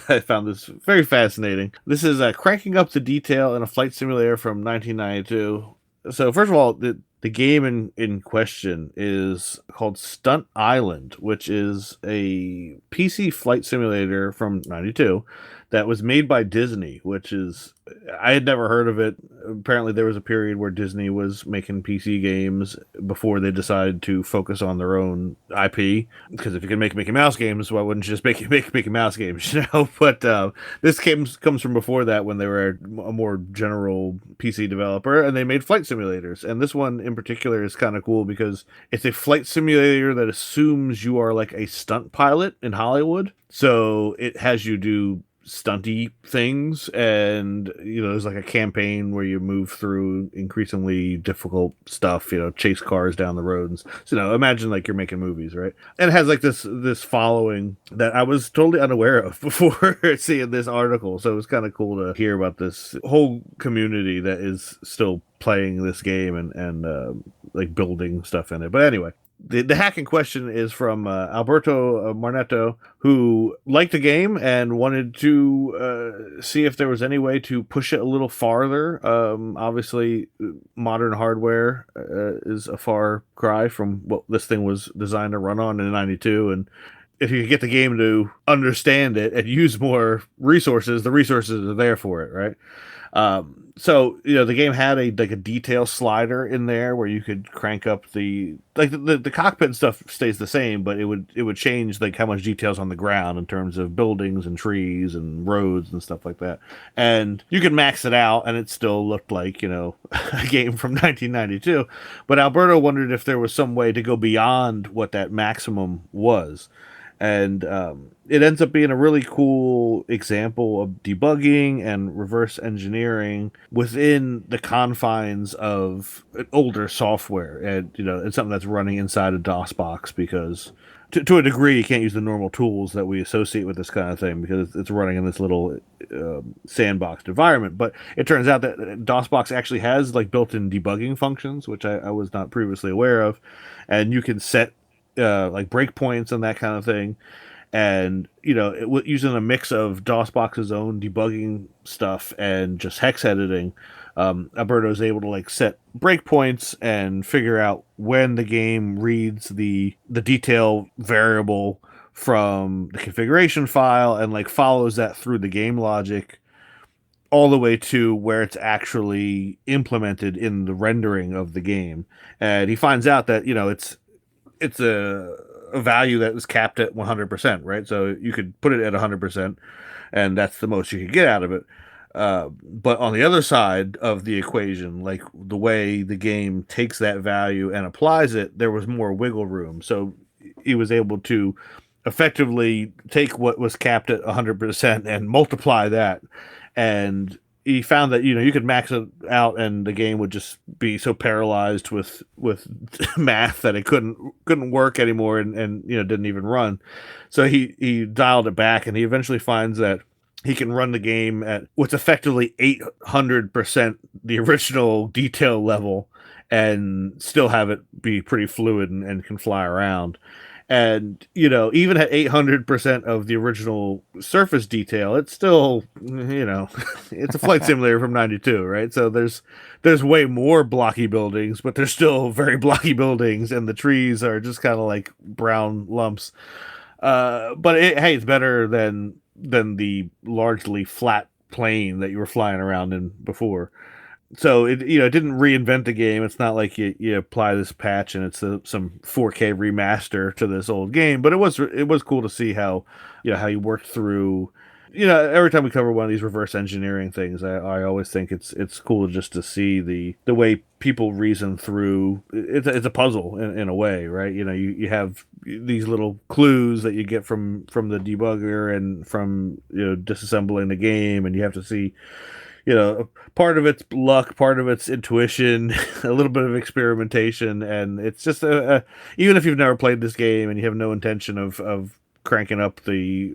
I found this very fascinating. This is cranking up the detail in a flight simulator from 1992. So first of all, the game in question is called Stunt Island, which is a PC flight simulator from 92 that was made by Disney, which is, I had never heard of it. Apparently there was a period where Disney was making PC games before they decided to focus on their own IP. Because if you can make Mickey Mouse games, why wouldn't you just make Mickey Mouse games, But this comes from before that, when they were a more general PC developer, and they made flight simulators. And this one in particular is kind of cool because it's a flight simulator that assumes you are like a stunt pilot in Hollywood. So it has you do stunty things, and there's like a campaign where you move through increasingly difficult stuff, chase cars down the roads. So imagine like you're making movies, right? And it has like this following that I was totally unaware of before seeing this article. So it was kind of cool to hear about this whole community that is still playing this game and like building stuff in it. But anyway, the hack in question is from Alberto Marnetto, who liked the game and wanted to see if there was any way to push it a little farther. Obviously, modern hardware is a far cry from what this thing was designed to run on in 92, and if you could get the game to understand it and use more resources, the resources are there for it, right? So the game had a detail slider in there where you could crank up the cockpit and stuff stays the same, but it would change like how much details on the ground in terms of buildings and trees and roads and stuff like that. And you could max it out and it still looked like, a game from 1992. But Alberto wondered if there was some way to go beyond what that maximum was. And it ends up being a really cool example of debugging and reverse engineering within the confines of older software. And, it's something that's running inside a DOS box because to a degree, you can't use the normal tools that we associate with this kind of thing because it's running in this little sandboxed environment. But it turns out that DOSBox actually has like built-in debugging functions, which I was not previously aware of. And you can set like breakpoints and that kind of thing. And, using a mix of DOSBox's own debugging stuff and just hex editing, Alberto's able to like set breakpoints and figure out when the game reads the detail variable from the configuration file and like follows that through the game logic all the way to where it's actually implemented in the rendering of the game. And he finds out that, it's a value that was capped at 100%, right? So you could put it at 100%, and that's the most you could get out of it. But on the other side of the equation, like the way the game takes that value and applies it, there was more wiggle room. So he was able to effectively take what was capped at 100% and multiply that. And he found that, you could max it out and the game would just be so paralyzed with math that it couldn't work anymore and didn't even run. So he dialed it back, and he eventually finds that he can run the game at what's effectively 800% the original detail level and still have it be pretty fluid and can fly around. And, even at 800% of the original surface detail, it's still, it's a flight simulator from 92, right? So there's way more blocky buildings, but there's still very blocky buildings, and the trees are just kind of like brown lumps. But it's better than the largely flat plane that you were flying around in before. So it didn't reinvent the game. It's not like you apply this patch and it's some 4K remaster to this old game. But it was cool to see how you worked through. Every time we cover one of these reverse engineering things, I always think it's cool just to see the way people reason through. It's a puzzle in a way, right? You have these little clues that you get from the debugger and from disassembling the game, and you have to see. Part of it's luck, part of it's intuition, a little bit of experimentation, and it's just even if you've never played this game and you have no intention of cranking up the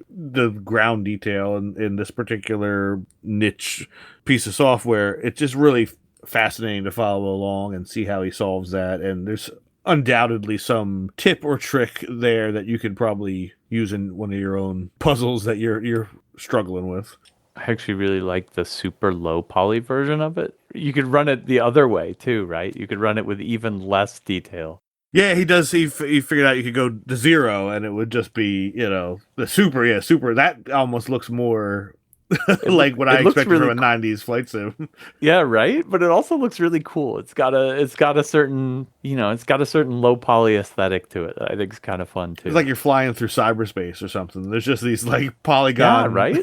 ground detail in this particular niche piece of software, it's just really fascinating to follow along and see how he solves that. And there's undoubtedly some tip or trick there that you could probably use in one of your own puzzles that you're struggling with. I actually really like the super low poly version of it. You could run it the other way too, right? You could run it with even less detail. Yeah, he does. He figured out you could go to 0 and it would just be, the super. Yeah, super. That almost looks more like what I expected really from a 90s flight sim. Yeah, right? But it also looks really cool. It's got a certain, low poly aesthetic to it. I think it's kind of fun too. It's like you're flying through cyberspace or something. There's just these like polygon, right?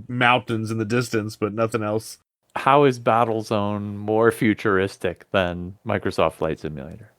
mountains in the distance, but nothing else. How is Battlezone more futuristic than Microsoft Flight Simulator?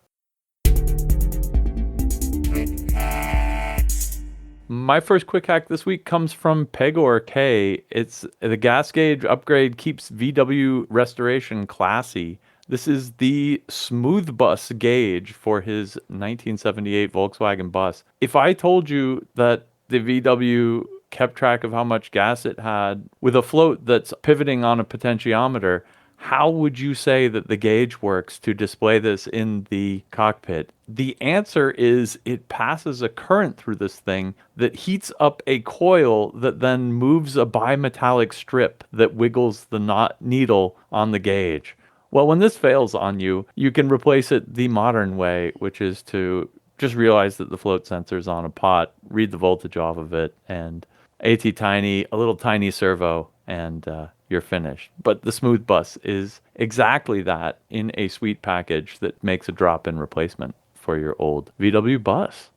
My first quick hack this week comes from Pegor K. It's the gas gauge upgrade keeps VW restoration classy. This is the smooth bus gauge for his 1978 Volkswagen bus. If I told you that the VW kept track of how much gas it had with a float that's pivoting on a potentiometer, how would you say that the gauge works to display this in the cockpit? The answer is it passes a current through this thing that heats up a coil that then moves a bimetallic strip that wiggles the needle on the gauge. Well, when this fails on you, you can replace it the modern way, which is to just realize that the float sensor is on a pot, read the voltage off of it, and a little tiny servo, and you're finished. But the smooth bus is exactly that in a sweet package that makes a drop-in replacement for your old VW bus.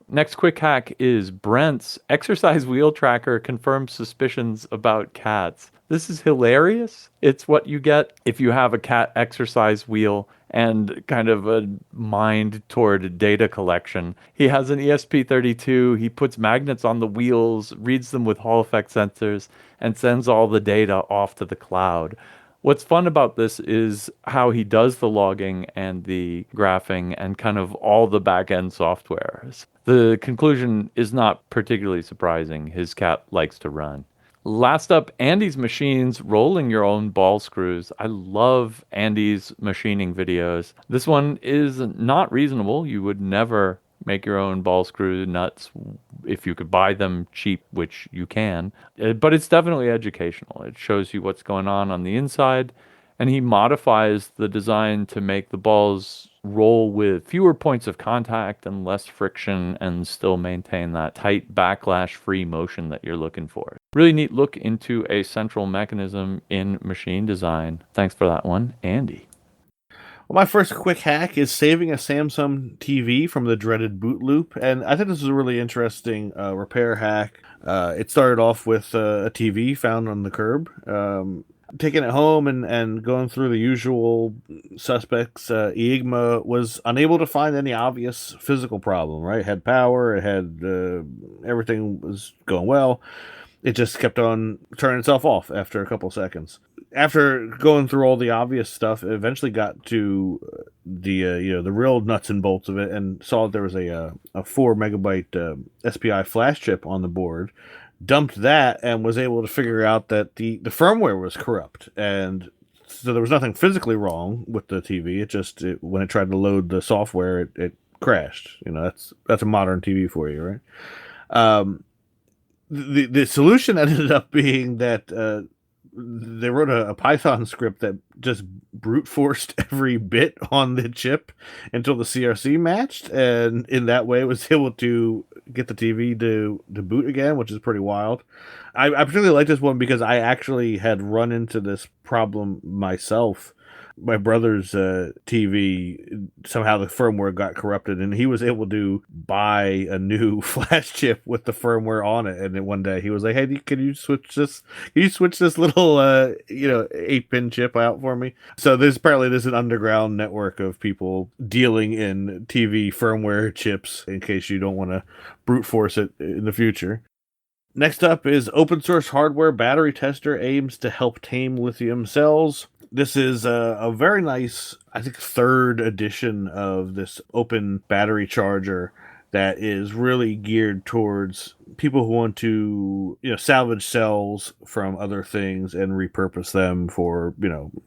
Next quick hack is Brent's exercise wheel tracker confirms suspicions about cats. This is hilarious. It's what you get if you have a cat exercise wheel and kind of a mind toward data collection. He has an ESP32. He puts magnets on the wheels, reads them with Hall effect sensors, and sends all the data off to the cloud. What's fun about this is how he does the logging and the graphing and kind of all the back-end software. The conclusion is not particularly surprising. His cat likes to run. Last up, Andy's Machines, rolling your own ball screws. I love Andy's machining videos. This one is not reasonable. You would never make your own ball screw nuts if you could buy them cheap, which you can. But it's definitely educational. It shows you what's going on the inside And he modifies the design to make the balls roll with fewer points of contact and less friction and still maintain that tight backlash-free motion that you're looking for. Really neat look into a central mechanism in machine design. Thanks for that one, Andy. Well, my first quick hack is saving a Samsung TV from the dreaded boot loop, and I think this is a really interesting repair hack. It started off with a TV found on the curb. Taking it home and going through the usual suspects, Enigma was unable to find any obvious physical problem, right? It had power, it had everything was going well. It just kept on turning itself off after a couple seconds. After going through all the obvious stuff, it eventually got to the real nuts and bolts of it and saw that there was a 4 megabyte SPI flash chip on the board. Dumped that and was able to figure out that the firmware was corrupt, and so there was nothing physically wrong with the TV. When it tried to load the software, it crashed. That's a modern TV for you, right? The solution ended up being that they wrote a Python script that just brute forced every bit on the chip until the CRC matched, and in that way was able to get the TV to boot again, which is pretty wild. I particularly like this one because I actually had run into this problem myself. My brother's TV, somehow the firmware got corrupted, and he was able to buy a new flash chip with the firmware on it. And then one day he was like, "Hey, can you switch this? Can you switch this little 8-pin chip out for me?" So there's an underground network of people dealing in TV firmware chips in case you don't want to brute force it in the future. Next up is open source hardware battery tester aims to help tame lithium cells. This is a very nice, I think, third edition of this open battery charger that is really geared towards people who want to, salvage cells from other things and repurpose them for,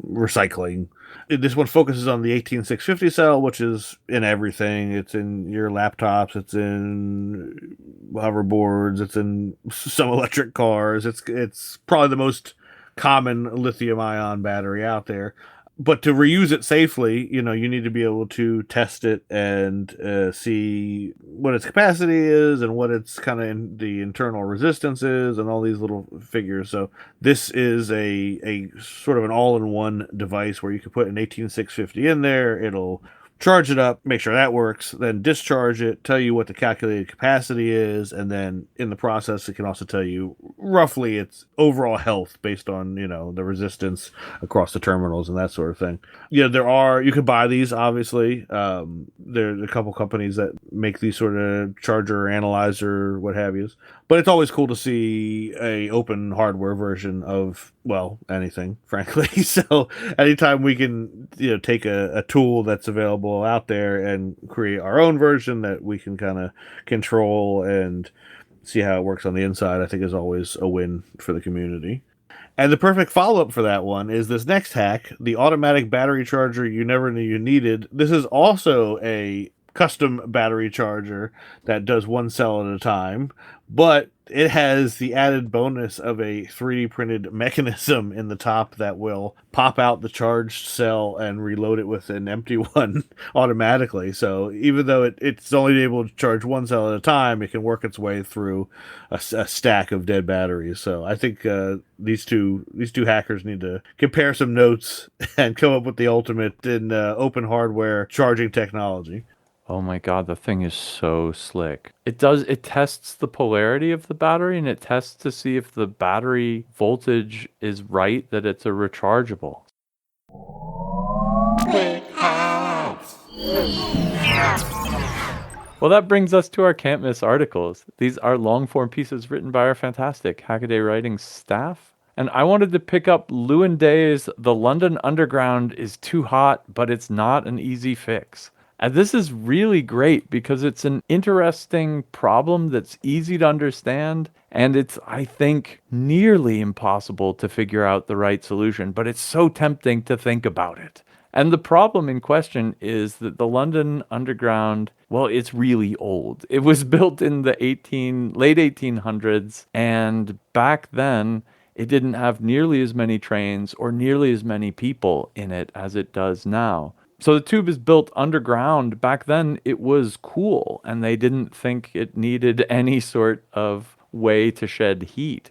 recycling. This one focuses on the 18650 cell, which is in everything. It's in your laptops, it's in hoverboards, it's in some electric cars. It's probably the most common lithium ion battery out there. But to reuse it safely, you need to be able to test it and see what its capacity is and what its kind of the internal resistance is and all these little figures. So this is a sort of an all-in-one device where you can put an 18650 in there. It'll charge it up, make sure that works, then discharge it, tell you what the calculated capacity is, and then in the process it can also tell you roughly its overall health based on, the resistance across the terminals and that sort of thing. You can buy these, obviously. There are a couple companies that make these sort of charger analyzer, what have yous. But it's always cool to see a open hardware version of, well, anything, frankly. So anytime we can, take a tool that's available out there and create our own version that we can kind of control and see how it works on the inside, I think is always a win for the community. And the perfect follow-up for that one is this next hack, the automatic battery charger you never knew you needed. This is also a custom battery charger that does one cell at a time, but it has the added bonus of a 3D printed mechanism in the top that will pop out the charged cell and reload it with an empty one automatically. So even though it's only able to charge one cell at a time, it can work its way through a stack of dead batteries. So I think these two hackers need to compare some notes and come up with the ultimate in open hardware charging technology. Oh my God, the thing is so slick. It tests the polarity of the battery, and it tests to see if the battery voltage is right, that it's a rechargeable. Well, that brings us to our Can't Miss articles. These are long-form pieces written by our fantastic Hackaday writing staff. And I wanted to pick up Lewin Day's The London Underground is Too Hot, but It's Not an Easy Fix. And this is really great because it's an interesting problem that's easy to understand, and it's, I think, nearly impossible to figure out the right solution, but it's so tempting to think about it. And the problem in question is that the London Underground, well, it's really old. It was built in the late 1800s, and back then it didn't have nearly as many trains or nearly as many people in it as it does now. So the tube is built underground. Back then, it was cool, and they didn't think it needed any sort of way to shed heat.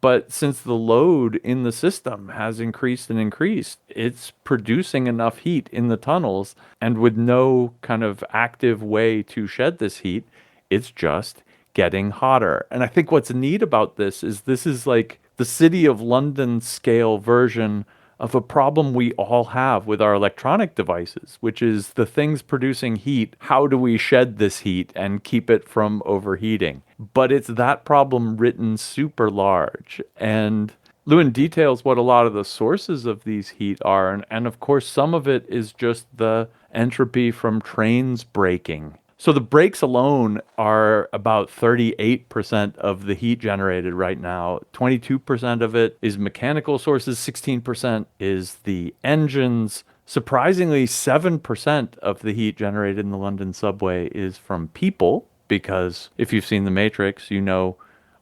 But since the load in the system has increased and increased, it's producing enough heat in the tunnels, and with no kind of active way to shed this heat, it's just getting hotter. And I think what's neat about this is like the City of London scale version of a problem we all have with our electronic devices, which is the things producing heat. How do we shed this heat and keep it from overheating? But it's that problem written super large. And Lewin details what a lot of the sources of these heat are. And of course, some of it is just the entropy from trains breaking. So the brakes alone are about 38% of the heat generated right now. 22% of it is mechanical sources, 16% is the engines. Surprisingly, 7% of the heat generated in the London subway is from people, because if you've seen The Matrix, you know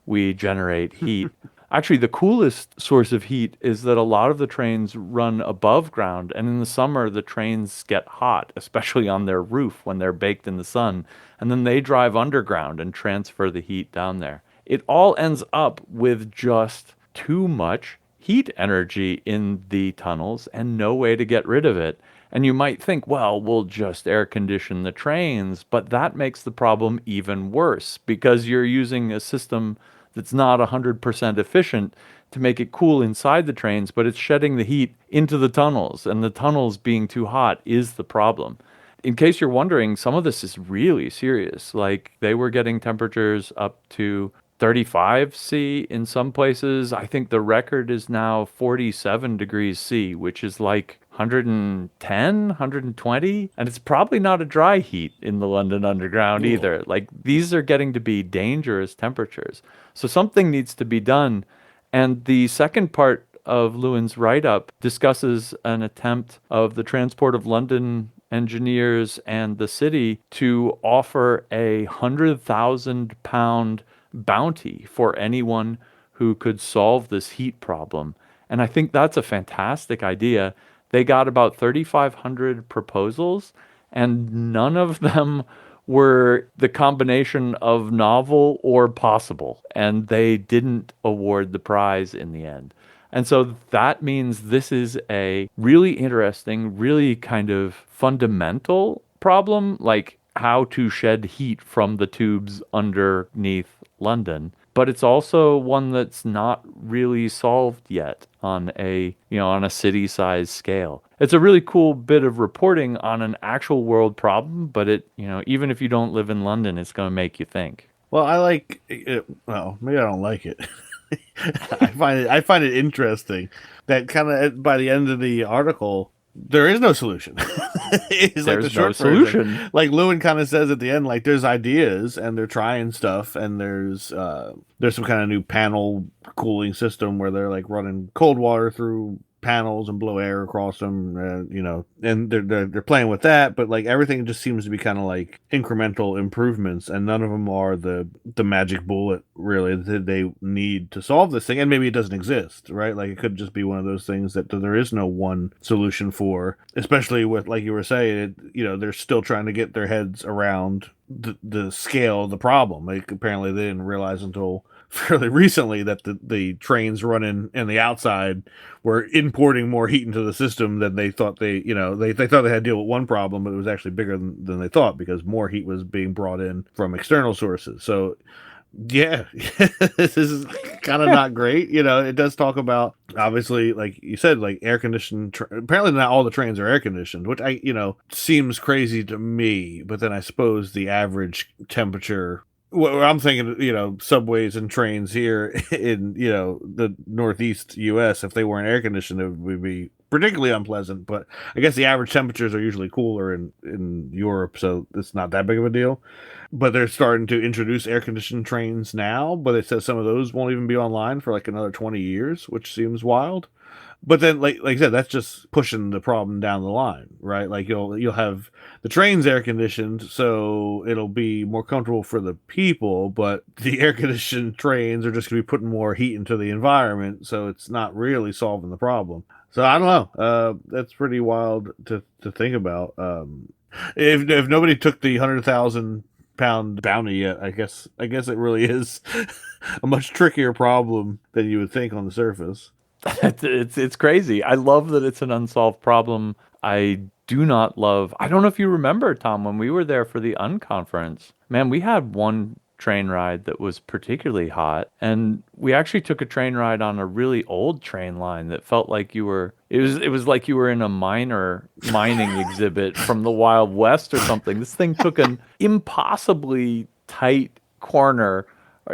we generate heat. Actually, the coolest source of heat is that a lot of the trains run above ground, and in the summer, the trains get hot, especially on their roof when they're baked in the sun, and then they drive underground and transfer the heat down there. It all ends up with just too much heat energy in the tunnels and no way to get rid of it. And you might think, well, we'll just air condition the trains, but that makes the problem even worse because you're using a system that's not 100% efficient to make it cool inside the trains, but it's shedding the heat into the tunnels, and the tunnels being too hot is the problem. In case you're wondering, some of this is really serious. Like, they were getting temperatures up to 35 C in some places. I think the record is now 47 degrees C, which is like 110, 120. And it's probably not a dry heat in the London Underground either. Like, these are getting to be dangerous temperatures. So something needs to be done. And the second part of Lewin's write-up discusses an attempt of the Transport of London engineers and the city to offer a £100,000 bounty for anyone who could solve this heat problem. And I think that's a fantastic idea. They got about 3,500 proposals, and none of them were the combination of novel or possible, and they didn't award the prize in the end. And so that means this is a really interesting, really kind of fundamental problem, like how to shed heat from the tubes underneath London. But it's also one that's not really solved yet on a city-sized scale. It's a really cool bit of reporting on an actual world problem, but even if you don't live in London, it's going to make you think. Well, I like it. Well, maybe I don't like it. I find it interesting that kind of by the end of the article, there is no solution. There's like the short solution. Like Lewin kind of says at the end, like there's ideas and they're trying stuff, and there's some kind of new panel cooling system where they're like running cold water through panels and blow air across them, and they're playing with that, but like everything just seems to be kind of like incremental improvements, and none of them are the magic bullet really that they need to solve this thing. And maybe it doesn't exist, right? Like it could just be one of those things that there is no one solution for, especially with, like you were saying, they're still trying to get their heads around the scale of the problem. Like apparently they didn't realize until fairly recently that the trains running in the outside were importing more heat into the system than they thought. They thought they had to deal with one problem, but it was actually bigger than they thought because more heat was being brought in from external sources. So yeah, this is kind of not great. It does talk about, obviously, like you said, like air conditioned. Apparently not all the trains are air conditioned, which seems crazy to me. But then I suppose the average temperature, well, I'm thinking, subways and trains here in, the Northeast U.S., if they weren't air conditioned, it would be particularly unpleasant. But I guess the average temperatures are usually cooler in Europe, so it's not that big of a deal. But they're starting to introduce air conditioned trains now, but it says some of those won't even be online for like another 20 years, which seems wild. But then, like I said, that's just pushing the problem down the line, right? Like you'll have the trains air conditioned, so it'll be more comfortable for the people. But the air conditioned trains are just going to be putting more heat into the environment, so it's not really solving the problem. So I don't know. That's pretty wild to think about. If nobody took the 100,000-pound bounty yet, I guess it really is a much trickier problem than you would think on the surface. It's crazy. I love that it's an unsolved problem. I do not love. I don't know if you remember, Tom, when we were there for the unconference. Man, we had one train ride that was particularly hot, and we actually took a train ride on a really old train line that felt like you were. It was like you were in a mining exhibit from the Wild West or something. This thing took an impossibly tight corner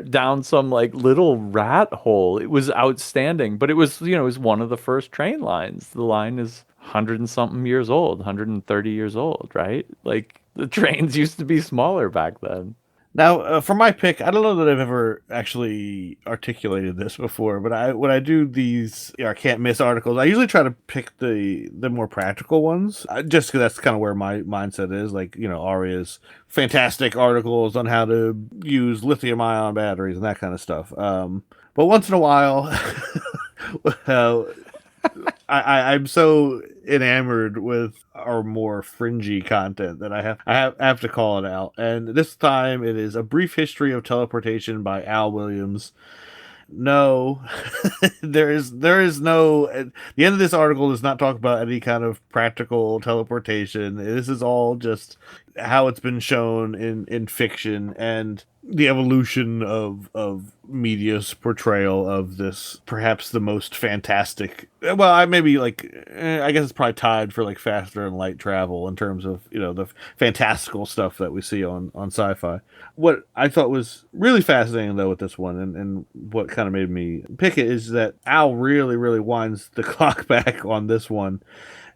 down some like little rat hole. It was outstanding, but it was, it was one of the first train lines. The line is 100 and something years old, 130 years old, right? Like the trains used to be smaller back then. Now, for my pick, I don't know that I've ever actually articulated this before, but when I do these I can't miss articles, I usually try to pick the more practical ones, just because that's kind of where my mindset is. Like, Aria's fantastic articles on how to use lithium-ion batteries and that kind of stuff. But once in a while, I'm so enamored with our more fringy content that I have to call it out. And this time it is A Brief History of Teleportation by Al Williams. No, there is no. The end of this article does not talk about any kind of practical teleportation. This is all just how it's been shown in fiction and the evolution of media's portrayal of this, perhaps the most fantastic. Well, I guess it's probably tied for like faster and light travel in terms of the fantastical stuff that we see on sci-fi. What I thought was really fascinating though with this one, and what kind of made me pick it, is that Al really winds the clock back on this one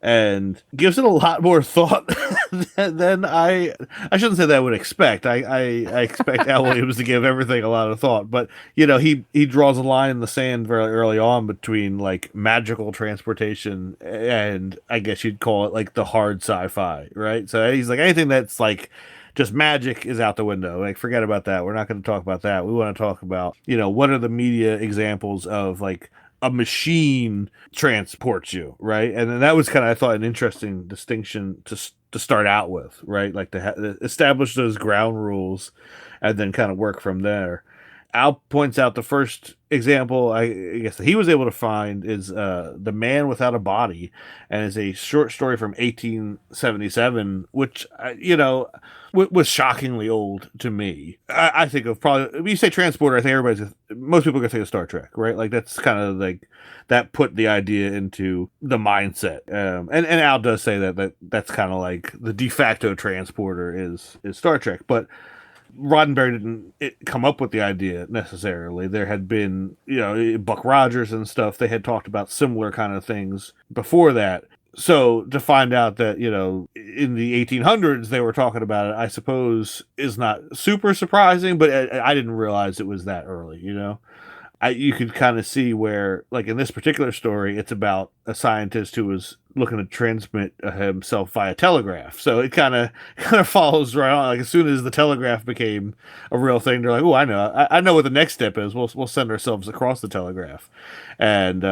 and gives it a lot more thought than I shouldn't say that I would expect. I expect Al Williams to give everything a lot of thought, but he draws a line in the sand very early on between like magical transportation and I guess you'd call it like the hard sci-fi, right? So he's like, anything that's like just magic is out the window. Like, forget about that. We're not going to talk about that. We want to talk about, what are the media examples of like a machine transports you, right? And then that was kind of, I thought, an interesting distinction to start out with, right? Like to establish those ground rules and then kind of work from there. Al points out the first example I guess that he was able to find is The Man Without a Body, and is a short story from 1877, which was shockingly old to me. I think of probably, when you say transporter, I think most people are gonna think of Star Trek, right? Like that's kind of like that put the idea into the mindset. And Al does say that's kind of like the de facto transporter is Star Trek, but Roddenberry didn't come up with the idea necessarily. There had been, Buck Rogers and stuff. They had talked about similar kind of things before that. So to find out that, in the 1800s they were talking about it, I suppose is not super surprising, but I didn't realize it was that early, you could kind of see where, like in this particular story, it's about a scientist who was looking to transmit himself via telegraph. So it kind of follows right on. Like as soon as the telegraph became a real thing, they're like, "Oh, I know what the next step is. We'll send ourselves across the telegraph." And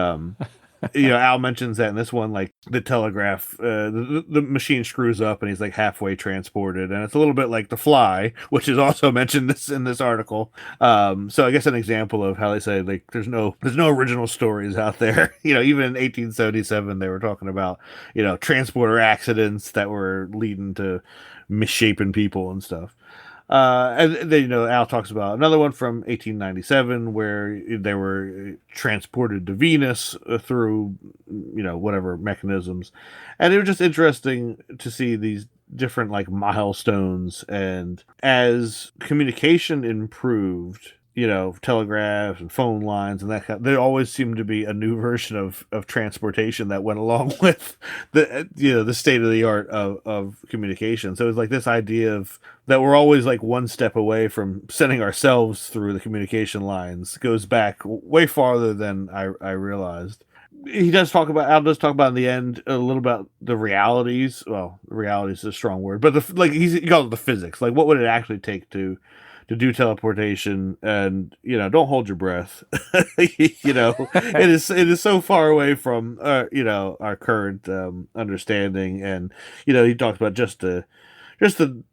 Al mentions that in this one, like the telegraph, the machine screws up and he's like halfway transported, and it's a little bit like The Fly, which is also mentioned in this article. So I guess an example of how they say like there's no original stories out there. Even in 1877 they were talking about transporter accidents that were leading to misshapen people and stuff. And then, Al talks about another one from 1897 where they were transported to Venus through, whatever mechanisms. And it was just interesting to see these different like milestones. And as communication improved, telegraphs and phone lines and that there always seemed to be a new version of transportation that went along with the state of the art of communication. So it's like this idea of that we're always like one step away from sending ourselves through the communication lines goes back way farther than I realized. He does talk about Al does talk about in the end a little about the realities. Well, realities is a strong word, but he calls it the physics. Like, what would it actually take to do teleportation? And don't hold your breath. It is so far away from our current understanding. And he talks about just the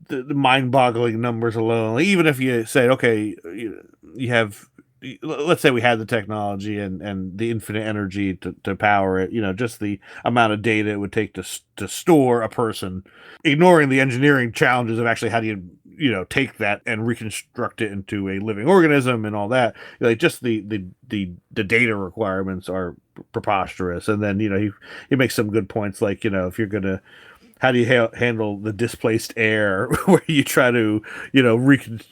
mind-boggling numbers alone. Like, even if you say, okay, you have, let's say we had the technology and the infinite energy to power it, just the amount of data it would take to store a person, ignoring the engineering challenges of actually how do you take that and reconstruct it into a living organism and all that. Like, just the data requirements are preposterous. And then he makes some good points, like if you're gonna, how do you handle the displaced air where you try to,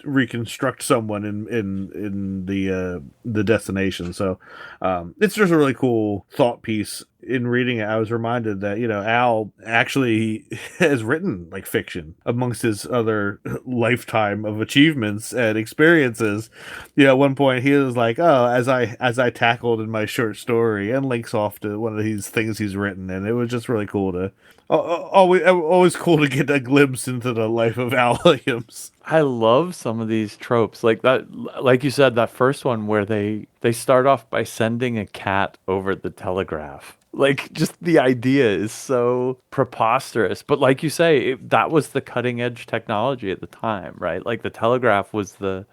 reconstruct someone in the destination? So it's just a really cool thought piece. In reading it, I was reminded that Al actually has written like fiction amongst his other lifetime of achievements and experiences. At one point he was like, "Oh, as I tackled in my short story," and links off to one of these things he's written, and it was just really cool to. Always cool to get a glimpse into the life of Al Williams. I love some of these tropes, like that, like you said, that first one where they start off by sending a cat over the telegraph. Like, just the idea is so preposterous. But like you say, that was the cutting edge technology at the time, right? Like, the telegraph was the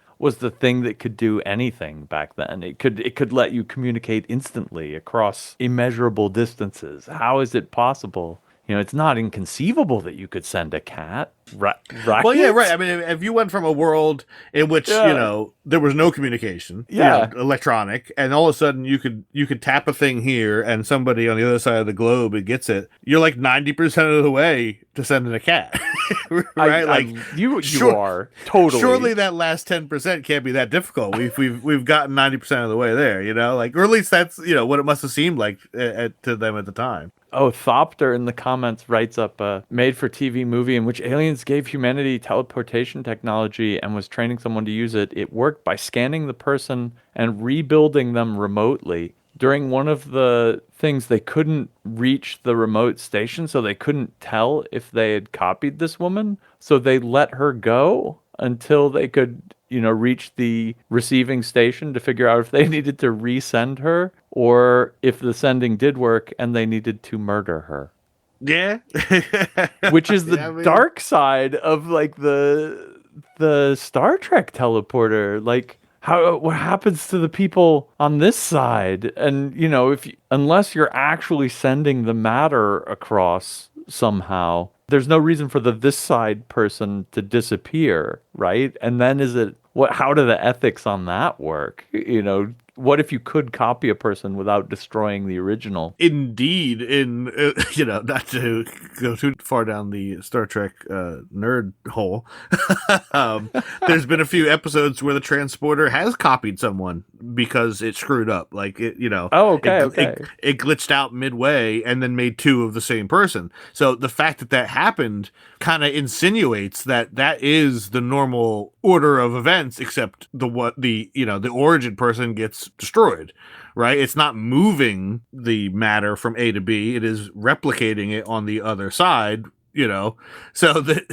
thing that could do anything back then. It could let you communicate instantly across immeasurable distances. How is it possible? It's not inconceivable that you could send a cat. Right? Well, yeah, right. I mean, if you went from a world in which there was no communication, electronic, and all of a sudden you could tap a thing here, and somebody on the other side of the globe gets it, you're like 90% of the way to sending a cat, right? You are totally. Surely that last 10% can't be that difficult. We've gotten 90% of the way there, or at least that's what it must have seemed like to them at the time. Oh, Thopter in the comments writes up a made-for-TV movie in which aliens gave humanity teleportation technology and was training someone to use it. It worked by scanning the person and rebuilding them remotely. During one of the things, they couldn't reach the remote station, so they couldn't tell if they had copied this woman. So they let her go until they could, reach the receiving station to figure out if they needed to resend her or if the sending did work and they needed to murder her. Yeah. Which is the dark side of like the Star Trek teleporter. Like, what happens to the people on this side? And unless you're actually sending the matter across somehow, there's no reason for this side person to disappear, right? And then how do the ethics on that work? What if you could copy a person without destroying the original? Indeed, not to go too far down the Star Trek nerd hole, there's been a few episodes where the transporter has copied someone because it screwed up. Like, it glitched out midway and then made two of the same person. So the fact that happened kind of insinuates that is the normal order of events, except the origin person gets destroyed, right? It's not moving the matter from A to B, it is replicating it on the other side, so that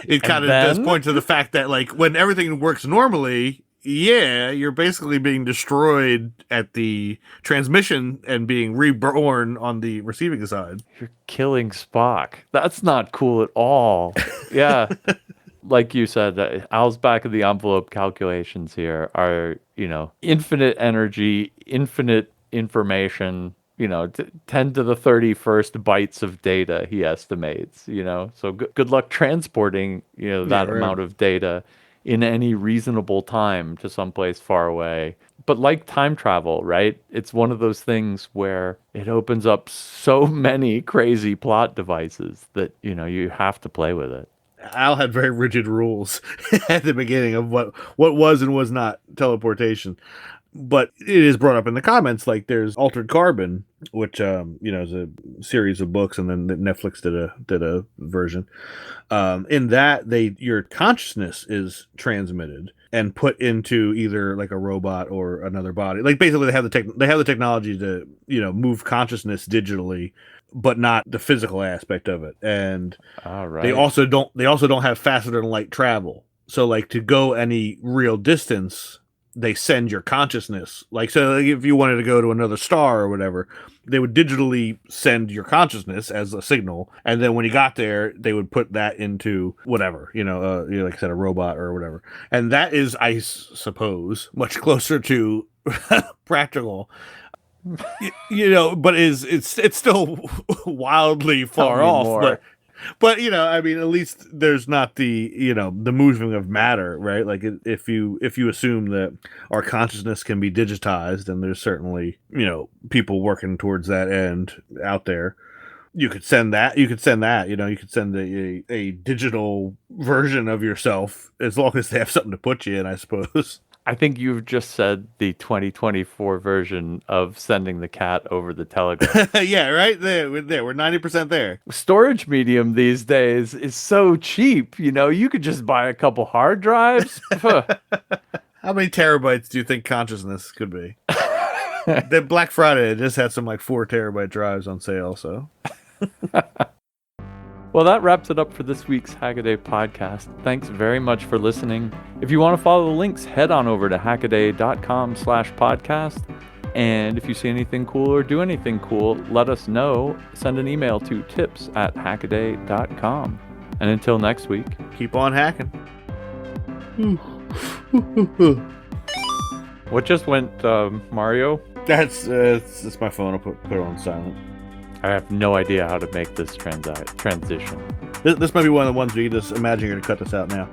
it kind of does point to the fact that, like, when everything works normally, you're basically being destroyed at the transmission and being reborn on the receiving side. You're killing Spock. That's not cool at all. Yeah. Like you said, Al's back of the envelope calculations here are, infinite energy, infinite information, 10 to the 31st bytes of data, he estimates, so good luck transporting, amount of data in any reasonable time to someplace far away. But like time travel, right? It's one of those things where it opens up so many crazy plot devices that, you have to play with it. Al had very rigid rules at the beginning of what was and was not teleportation. But it is brought up in the comments, like there's Altered Carbon, which is a series of books, and then Netflix did a version. In that, your consciousness is transmitted and put into either like a robot or another body. Like basically they have the technology to, move consciousness digitally, but not the physical aspect of it. And they also don't have faster than light travel. So like to go any real distance, they send your consciousness. Like, so if you wanted to go to another star or whatever, they would digitally send your consciousness as a signal. And then when you got there, they would put that into whatever, like I said, a robot or whatever. And that is, I suppose, much closer to practical, but it's still wildly far off. But at least there's not the the moving of matter, right? Like if you assume that our consciousness can be digitized, and there's certainly people working towards that end out there. You could send that. You could send a digital version of yourself, as long as they have something to put you in, I suppose. I think you've just said the 2024 version of sending the cat over the telegram. Yeah, right there. We're 90% there. Storage medium these days is so cheap. You could just buy a couple hard drives. How many terabytes do you think consciousness could be? The Black Friday just had some like 4 terabyte drives on sale. So. Well, that wraps it up for this week's Hackaday Podcast. Thanks very much for listening. If you want to follow the links, head on over to hackaday.com/podcast. And if you see anything cool or do anything cool, let us know. Send an email to tips@hackaday.com. And until next week, keep on hacking. What just went, Mario? That's my phone. I'll put it on silent. I have no idea how to make this transition. This might be one of the ones where you just imagine you're going to cut this out now.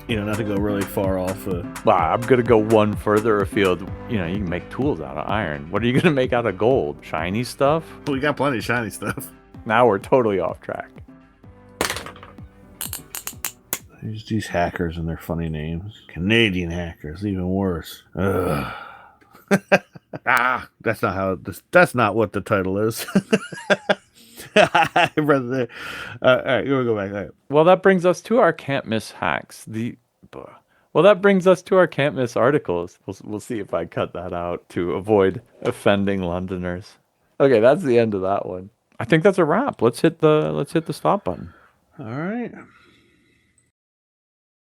Not to go really far off. Well, I'm going to go one further afield. You can make tools out of iron. What are you going to make out of gold? Shiny stuff? We got plenty of shiny stuff. Now we're totally off track. There's these hackers and their funny names. Canadian hackers, even worse. Ugh. That's not what the title is. All right, we're gonna go back. Right. Well, that brings us to our can't miss hacks. That brings us to our can't miss articles. We'll see if I cut that out to avoid offending Londoners. Okay, that's the end of that one. I think that's a wrap. Let's hit the stop button. All right.